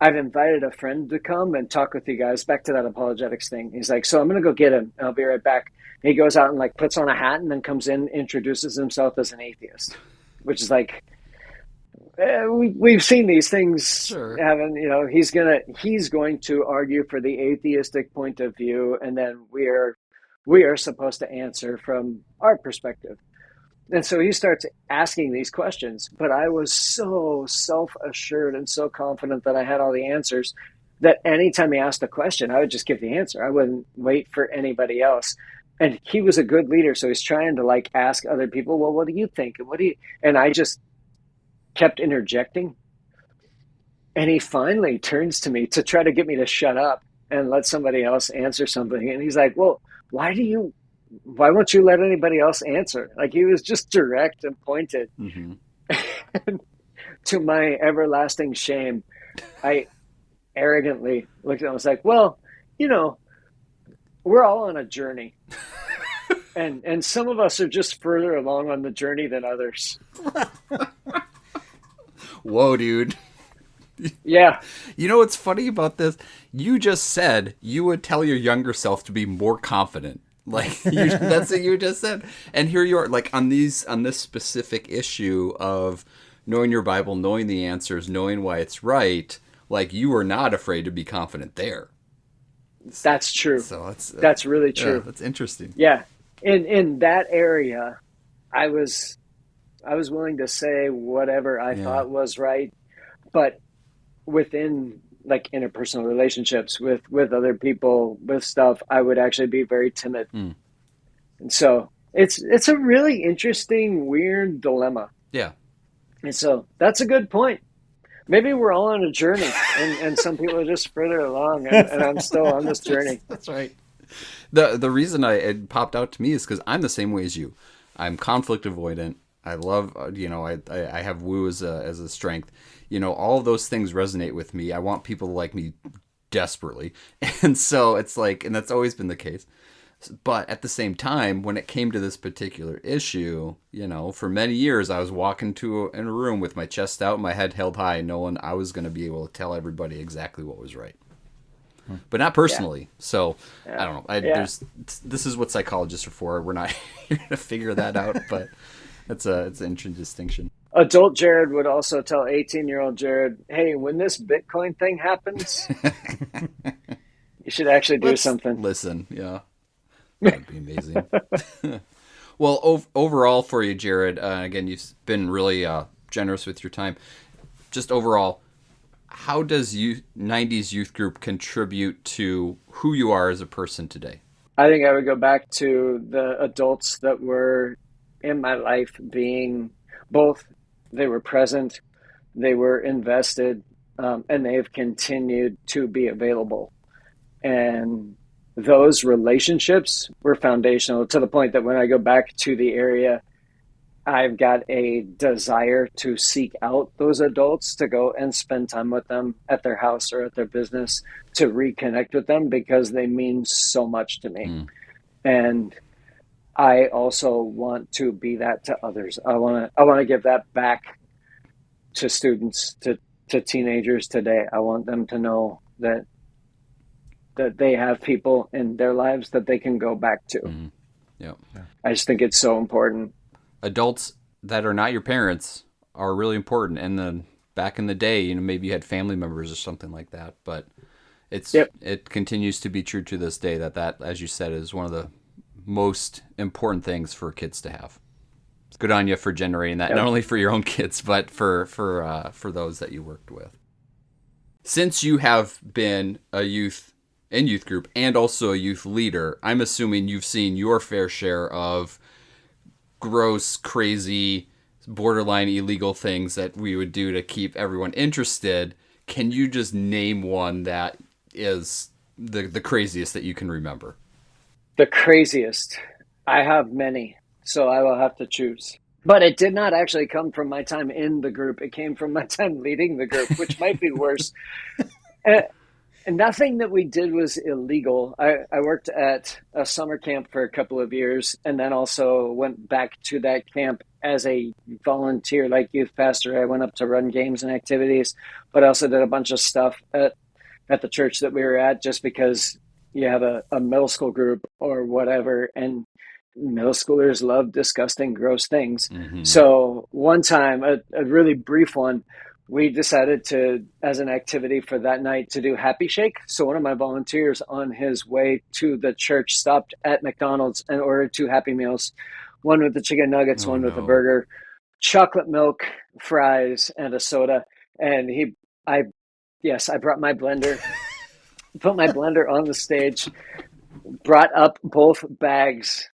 I've invited a friend to come and talk with you guys." Back to that apologetics thing. He's like, "So I'm going to go get him. And I'll be right back." And he goes out and like puts on a hat and then comes in, introduces himself as an atheist, which is like, we've seen these things Sure. happen. He's going to argue for the atheistic point of view, and then we are supposed to answer from our perspective. And so he starts asking these questions, but I was so self-assured and so confident that I had all the answers that anytime he asked a question, I would just give the answer. I wouldn't wait for anybody else. And he was a good leader, so he's trying to like ask other people, "Well, what do you think? And what do you?" And I just kept interjecting. And he finally turns to me to try to get me to shut up and let somebody else answer something. And he's like, "Well, why won't you let anybody else answer?" Like he was just direct and pointed. Mm-hmm. To my everlasting shame, I arrogantly looked at him and was like, "Well, you know, we're all on a journey. And some of us are just further along on the journey than others." Whoa, dude. Yeah. You know what's funny about this? You just said you would tell your younger self to be more confident. Like that's what you just said. And here you are, like on this specific issue of knowing your Bible, knowing the answers, knowing why it's right. Like you were not afraid to be confident there. That's true. So that's really true. Yeah, that's interesting. Yeah. In that area, I was willing to say whatever I thought was right, but within like interpersonal relationships with other people, with stuff, I would actually be very timid. Mm. And so it's a really interesting, weird dilemma. Yeah. And so that's a good point. Maybe we're all on a journey, and some people are just further along, and I'm still on this journey. That's right. The reason it popped out to me is because I'm the same way as you. I'm conflict avoidant. I love, I have woo as a strength. All of those things resonate with me. I want people to like me desperately. And so it's like, and that's always been the case. But at the same time, when it came to this particular issue, for many years, I was walking in a room with my chest out, my head held high, knowing I was going to be able to tell everybody exactly what was right. But not personally. Yeah. So I don't know. This is what psychologists are for. We're not here to figure that out, but it's an interesting distinction. Adult Jared would also tell 18-year-old Jared, "Hey, when this Bitcoin thing happens, you should actually do something." Listen, yeah. That'd be amazing. Well, overall for you, Jared, again, you've been really generous with your time. Just overall, how does 90s youth group contribute to who you are as a person today? I think I would go back to the adults that were in my life being both, they were present, they were invested, and they've continued to be available. And those relationships were foundational to the point that when I go back to the area, I've got a desire to seek out those adults, to go and spend time with them at their house or at their business, to reconnect with them because they mean so much to me. Mm. And I also want to be that to others. I want to give that back to students, to teenagers today. I want them to know that they have people in their lives that they can go back to. Mm-hmm. Yep. Yeah. I just think it's so important. Adults that are not your parents are really important. And then back in the day, maybe you had family members or something like that, but it continues to be true to this day that, as you said, is one of the most important things for kids to have. It's good on you for generating that, not only for your own kids, but for those that you worked with. Since you have been a youth group and also a youth leader, I'm assuming you've seen your fair share of gross, crazy, borderline illegal things that we would do to keep everyone interested. Can you just name one that is the craziest that you can remember? The craziest. I have many, so I will have to choose. But it did not actually come from my time in the group. It came from my time leading the group, which might be worse. And nothing that we did was illegal. I worked at a summer camp for a couple of years and then also went back to that camp as a volunteer, like youth pastor. I went up to run games and activities, but I also did a bunch of stuff at the church that we were at just because you have a middle school group or whatever. And middle schoolers love disgusting, gross things. Mm-hmm. So one time, a really brief one, we decided to, as an activity for that night, to do Happy Shake. So one of my volunteers on his way to the church stopped at McDonald's and ordered two Happy Meals, one with the chicken nuggets, Oh one with a no. burger, chocolate milk, fries, and a soda. And I brought my blender, put my blender on the stage, brought up both bags,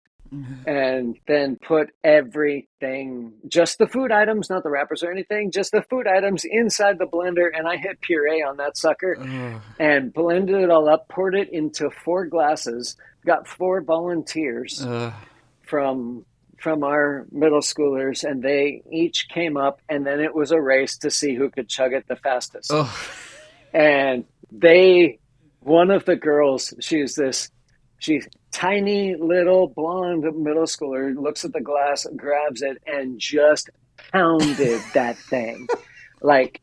and then put everything, just the food items, not the wrappers or anything, just the food items inside the blender. And I hit puree on that sucker Ugh. and blended it all up, poured it into 4 glasses, got 4 volunteers Ugh. from our middle schoolers, and they each came up, and then it was a race to see who could chug it the fastest. Ugh. And one of the girls, she's tiny little blonde middle schooler, looks at the glass, grabs it, and just pounded that thing. Like,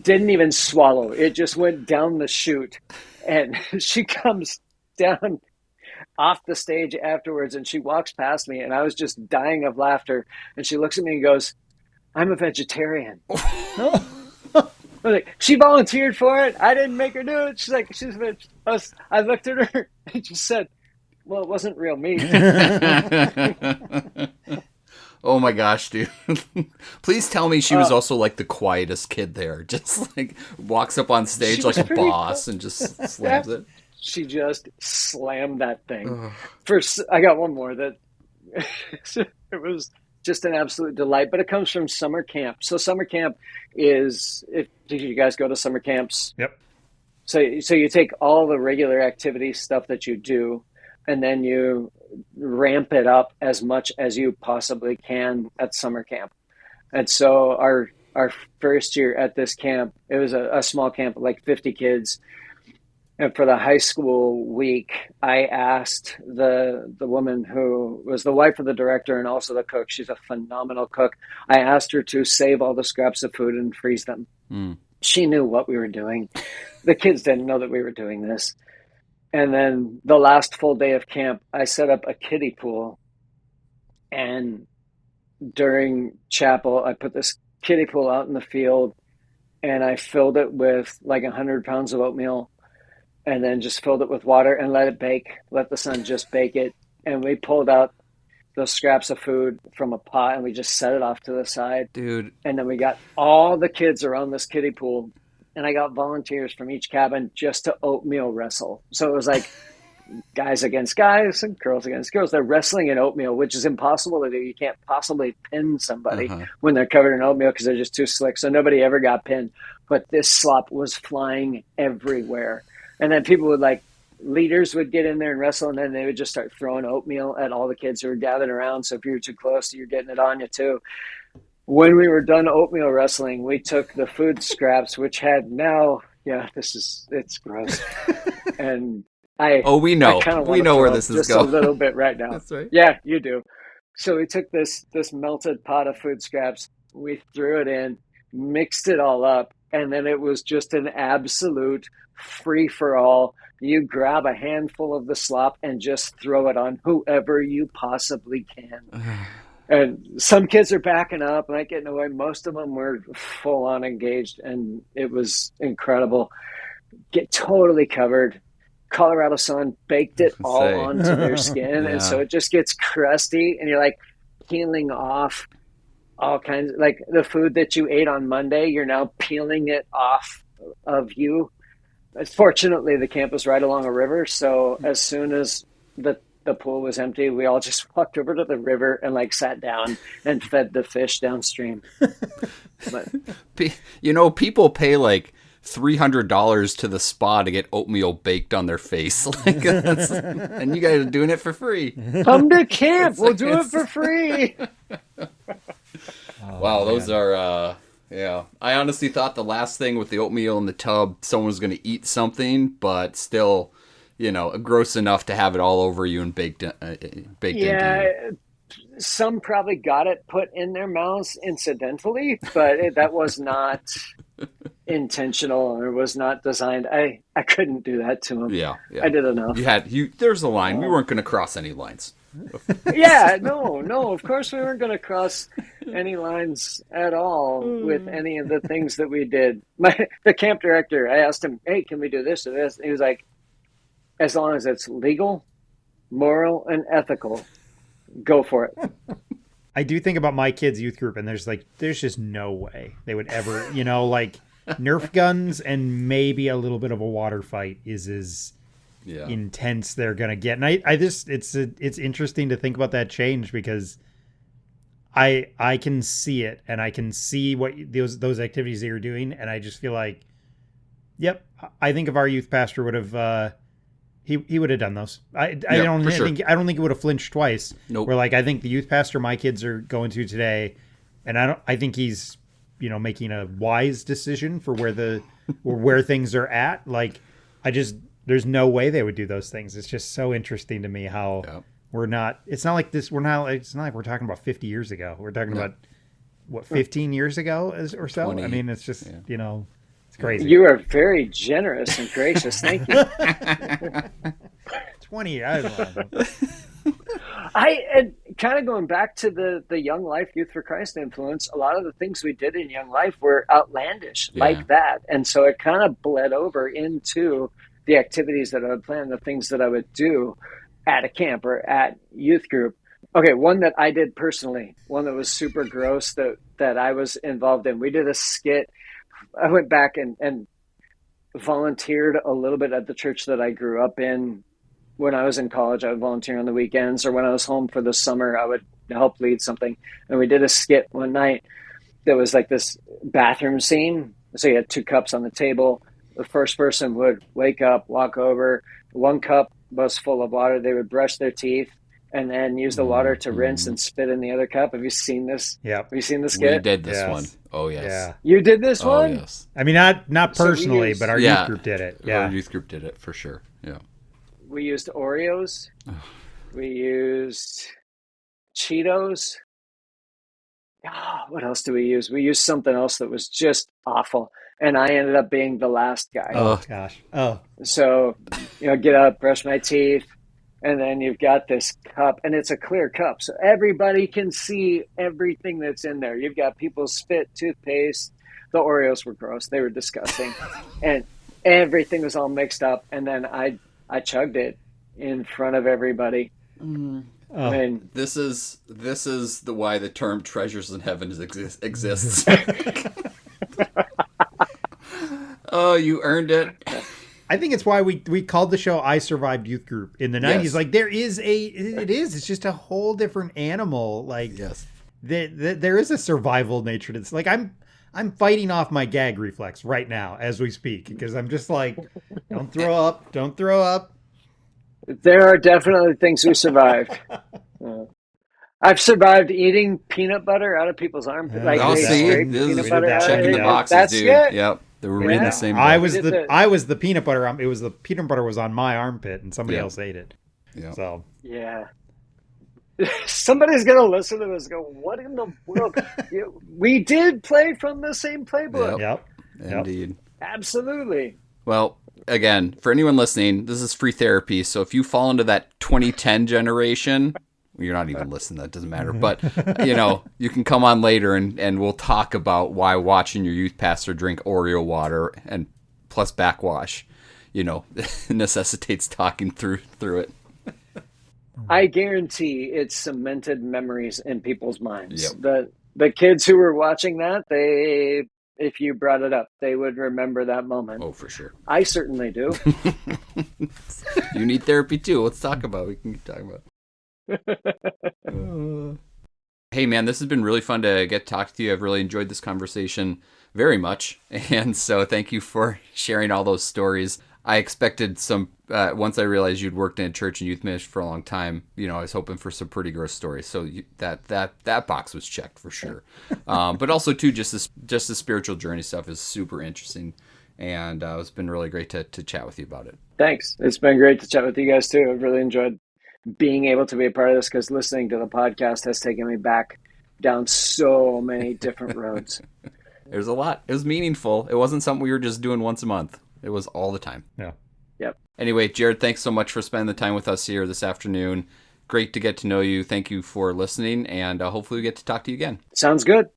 didn't even swallow. It just went down the chute. And she comes down off the stage afterwards and she walks past me, and I was just dying of laughter. And she looks at me and goes, "I'm a vegetarian." Like, she volunteered for it. I didn't make her do it. She's like, I looked at her and just said, "Well, it wasn't real meat." Oh my gosh, dude. Please tell me she was also like the quietest kid there. Just like walks up on stage She like was a pretty. boss and just slams it. She just slammed that thing. Ugh. First, I got one more that it was just an absolute delight, but it comes from summer camp. So summer camp is, if did you guys go to summer camps? Yep. So you take all the regular activity stuff that you do, and then you ramp it up as much as you possibly can at summer camp. And so our first year at this camp, it was a small camp, like 50 kids. And for the high school week, I asked the woman who was the wife of the director and also the cook. She's a phenomenal cook. I asked her to save all the scraps of food and freeze them. Mm. She knew what we were doing. The kids didn't know that we were doing this. And then the last full day of camp, I set up a kiddie pool. And during chapel, I put this kiddie pool out in the field, and I filled it with like 100 pounds of oatmeal, and then just filled it with water and let it bake, let the sun just bake it. And we pulled out those scraps of food from a pot and we just set it off to the side. Dude. And then we got all the kids around this kiddie pool, and I got volunteers from each cabin just to oatmeal wrestle. So it was like guys against guys and girls against girls. They're wrestling in oatmeal, which is impossible to do. You can't possibly pin somebody when they're covered in oatmeal because they're just too slick. So nobody ever got pinned. But this slop was flying everywhere. And then people would leaders would get in there and wrestle, and then they would just start throwing oatmeal at all the kids who were gathered around. So if you were too close, you're getting it on you too. When we were done oatmeal wrestling, we took the food scraps, which had it's gross. And we know. I kind of We want to know where throw this up is just going. a little bit right now. That's right. Yeah, you do. So we took this melted pot of food scraps, we threw it in, mixed it all up, and then it was just an absolute free for all. You grab a handful of the slop and just throw it on whoever you possibly can. And some kids are backing up, not getting away. Most of them were full on engaged, and it was incredible. Get totally covered. Colorado sun baked it all onto their skin, Yeah. and so it just gets crusty, and you're like peeling off all kinds of, like the food that you ate on Monday, you're now peeling it off of you. Fortunately, the camp was right along a river, so as soon as the the pool was empty, we all just walked over to the river and like sat down and fed the fish downstream. But People pay like $300 to the spa to get oatmeal baked on their face, and you guys are doing it for free. come to camp, we'll do it for free. Oh, Wow, those man. are yeah. I honestly thought the last thing with the oatmeal in the tub, someone was going to eat something, but still, gross enough to have it all over you and baked into you. Yeah, some probably got it put in their mouths incidentally, but that was not intentional or was not designed. I couldn't do that to them. Yeah, yeah. I did enough. There's a line. We Uh, weren't going to cross any lines. yeah, no, no. Of course, we weren't going to cross any lines at all with any of the things that we did. The camp director, I asked him, "Hey, can we do this or this?" And he was like, "As long as it's legal, moral, and ethical, go for it." I do think about my kids' youth group, and there's just no way they would ever, like Nerf guns and maybe a little bit of a water fight is as Yeah. intense they're gonna get. And I just it's interesting to think about that change because I can see it and I can see what those activities that you're doing, and I just feel like, yep, I think if our youth pastor would have he would have done those. I Yeah, don't for sure. think I don't think it would have flinched twice. Nope. Where like I think the youth pastor my kids are going to today, and I think he's making a wise decision for where things are at. Like I just there's no way they would do those things. It's just so interesting to me how Yeah. we're not. It's not like this. We're not. It's not like we're talking about 50 years ago. We're talking No. about what 15 years ago or so. 20. I mean, it's just Yeah. it's crazy. You are very generous and gracious. Thank you. 20. I don't know. And kind of going back to the Young Life Youth for Christ influence, a lot of the things we did in Young Life were outlandish Yeah. like that. And so it kind of bled over into the activities that I would plan, the things that I would do at a camp or at youth group. Okay, one that I did personally, one that was super gross that I was involved in. We did a skit. I went back and volunteered a little bit at the church that I grew up in. When I was in college, I would volunteer on the weekends, or when I was home for the summer, I would help lead something. And we did a skit one night that was like this bathroom scene. So you had two cups on the table. The first person would wake up, walk over. One cup was full of water. They would brush their teeth and then use the water to rinse and spit in the other cup. Have you seen this? Yep. Have you seen the We skit? did this Yes. one. Oh, yes. Yeah. You did this Oh, one? yes. I mean, not So we personally, used- but our Yeah. youth group did it. Our Yeah. youth group did it for sure. Yeah. We used Oreos. We used Cheetos. What else do we use? We used something else that was just awful. And I ended up being the last guy. Oh gosh. Oh. So, get up, brush my teeth, and then you've got this cup, and it's a clear cup. So everybody can see everything that's in there. You've got people's spit, toothpaste. The Oreos were gross. They were disgusting. And everything was all mixed up. And then I chugged it in front of everybody. Oh. And This is the why the term treasures in heaven exists. Oh, you earned it. I think it's why we called the show "I Survived Youth Group" in the '90s. Yes. Like it's just a whole different animal. Like Yes. there is a survival nature to this. Like I'm fighting off my gag reflex right now as we speak because I'm just like, don't throw up, don't throw up. there are definitely things we survived. I've survived eating peanut butter out of people's armpits. Like Oh, they see, scrape this is peanut butter out of checking the it. boxes, That's dude. it. Yep, they were reading Yeah. the same. I book. was Did the the- I was the peanut butter. It was the peanut butter was on my armpit and somebody Yeah. else ate it. Yeah. So Yeah. Somebody's going to listen to this and go, what in the world? We did play from the same playbook. Yep. yep. Indeed. Absolutely. Well, again, for anyone listening, this is free therapy. So if you fall into that 2010 generation, you're not even listening. That doesn't matter. But, you can come on later and we'll talk about why watching your youth pastor drink Oreo water and plus backwash, necessitates talking through it. I guarantee it cemented memories in people's minds. Yep. The kids who were watching that, they if you brought it up. They would remember that moment. Oh, for sure. I certainly do. You need therapy too. Let's talk about it. We can talk about it. Hey, man, this has been really fun to get to talk to you. I've really enjoyed this conversation very much. And so thank you for sharing all those stories. I expected some, once I realized you'd worked in a church and youth ministry for a long time, I was hoping for some pretty gross stories. So that box was checked for sure. But also, too, just the spiritual journey stuff is super interesting. And it's been really great to chat with you about it. Thanks. It's been great to chat with you guys too. I've really enjoyed being able to be a part of this, because listening to the podcast has taken me back down so many different roads. There's a lot. It was meaningful. It wasn't something we were just doing once a month. It was all the time. Yeah. Yep. Anyway, Jared, thanks so much for spending the time with us here this afternoon. Great to get to know you. Thank you for listening, and hopefully we get to talk to you again. Sounds good.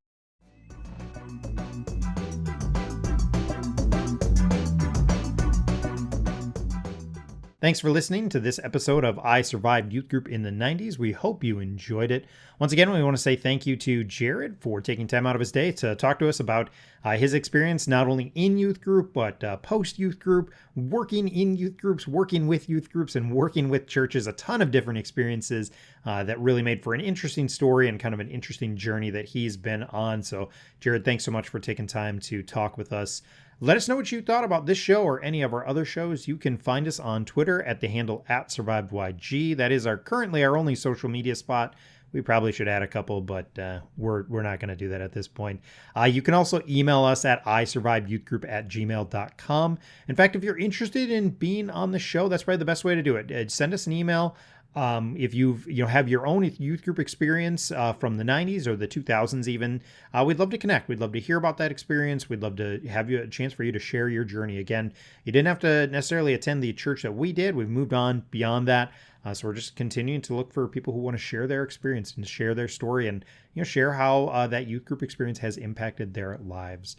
Thanks for listening to this episode of I Survived Youth Group in the 90s. We hope you enjoyed it. Once again, we want to say thank you to Jared for taking time out of his day to talk to us about his experience, not only in youth group, but post-youth group, working in youth groups, working with youth groups, and working with churches. A ton of different experiences that really made for an interesting story and kind of an interesting journey that he's been on. So, Jared, thanks so much for taking time to talk with us. Let us know what you thought about this show or any of our other shows. You can find us on Twitter at the handle @SurvivedYG. That is currently our only social media spot. We probably should add a couple, but we're not going to do that at this point. You can also email us at isurvivedyouthgroup@gmail.com. In fact, if you're interested in being on the show, that's probably the best way to do it. Send us an email. If you have your own youth group experience from the 90s or the 2000s even, we'd love to connect. We'd love to hear about that experience. We'd love to have a chance for you to share your journey. Again, you didn't have to necessarily attend the church that we did. We've moved on beyond that. So we're just continuing to look for people who want to share their experience and share their story and share how that youth group experience has impacted their lives.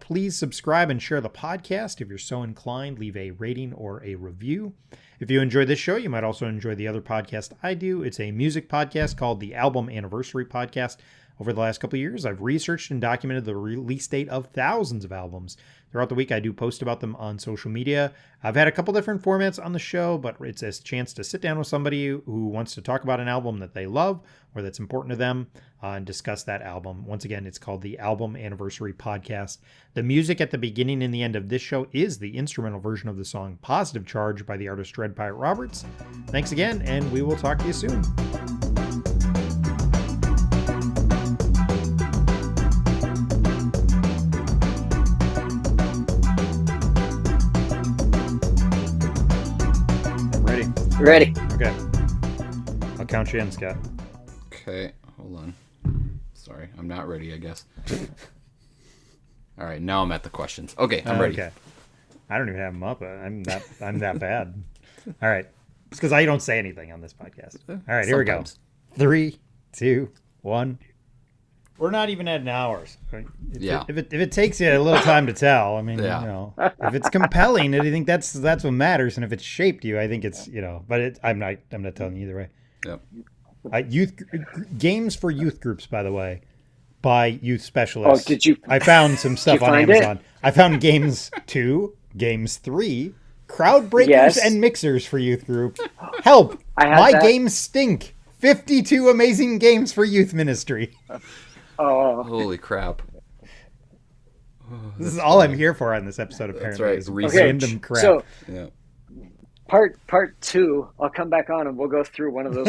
Please subscribe and share the podcast. If you're so inclined, leave a rating or a review. If you enjoy this show, you might also enjoy the other podcast I do. It's a music podcast called the Album Anniversary Podcast. Over the last couple of years, I've researched and documented the release date of thousands of albums. Throughout the week, I do post about them on social media. I've had a couple different formats on the show, but it's a chance to sit down with somebody who wants to talk about an album that they love or that's important to them and discuss that album. Once again, it's called the Album Anniversary Podcast. The music at the beginning and the end of this show is the instrumental version of the song Positive Charge by the artist Red Pirate Roberts. Thanks again, and we will talk to you soon. Ready. Okay. I'll count you in, Scott. Okay, hold on. Sorry, I'm not ready, I guess. All right, now I'm at the questions. Okay, I'm ready. Okay. I don't even have them up. I'm that bad. All right. It's because I don't say anything on this podcast. All right, here Sometimes. we go. 3, 2, 1. We're not even at an hour. If it takes you a little time to tell, I mean, if it's compelling, I think that's what matters. And if it's shaped you, I think it's, but I'm not telling you either way. Yep. Games for youth groups, by the way, by youth specialists. Oh, did you? I found some stuff on Amazon. I found games 2, games 3, crowd breakers and mixers for youth groups. Help! My games stink. 52 amazing games for youth ministry. Oh, holy crap! This is all I'm here for on this episode. Apparently, that's right. Is random crap. So, yeah. Part 2, I'll come back on and we'll go through one of those.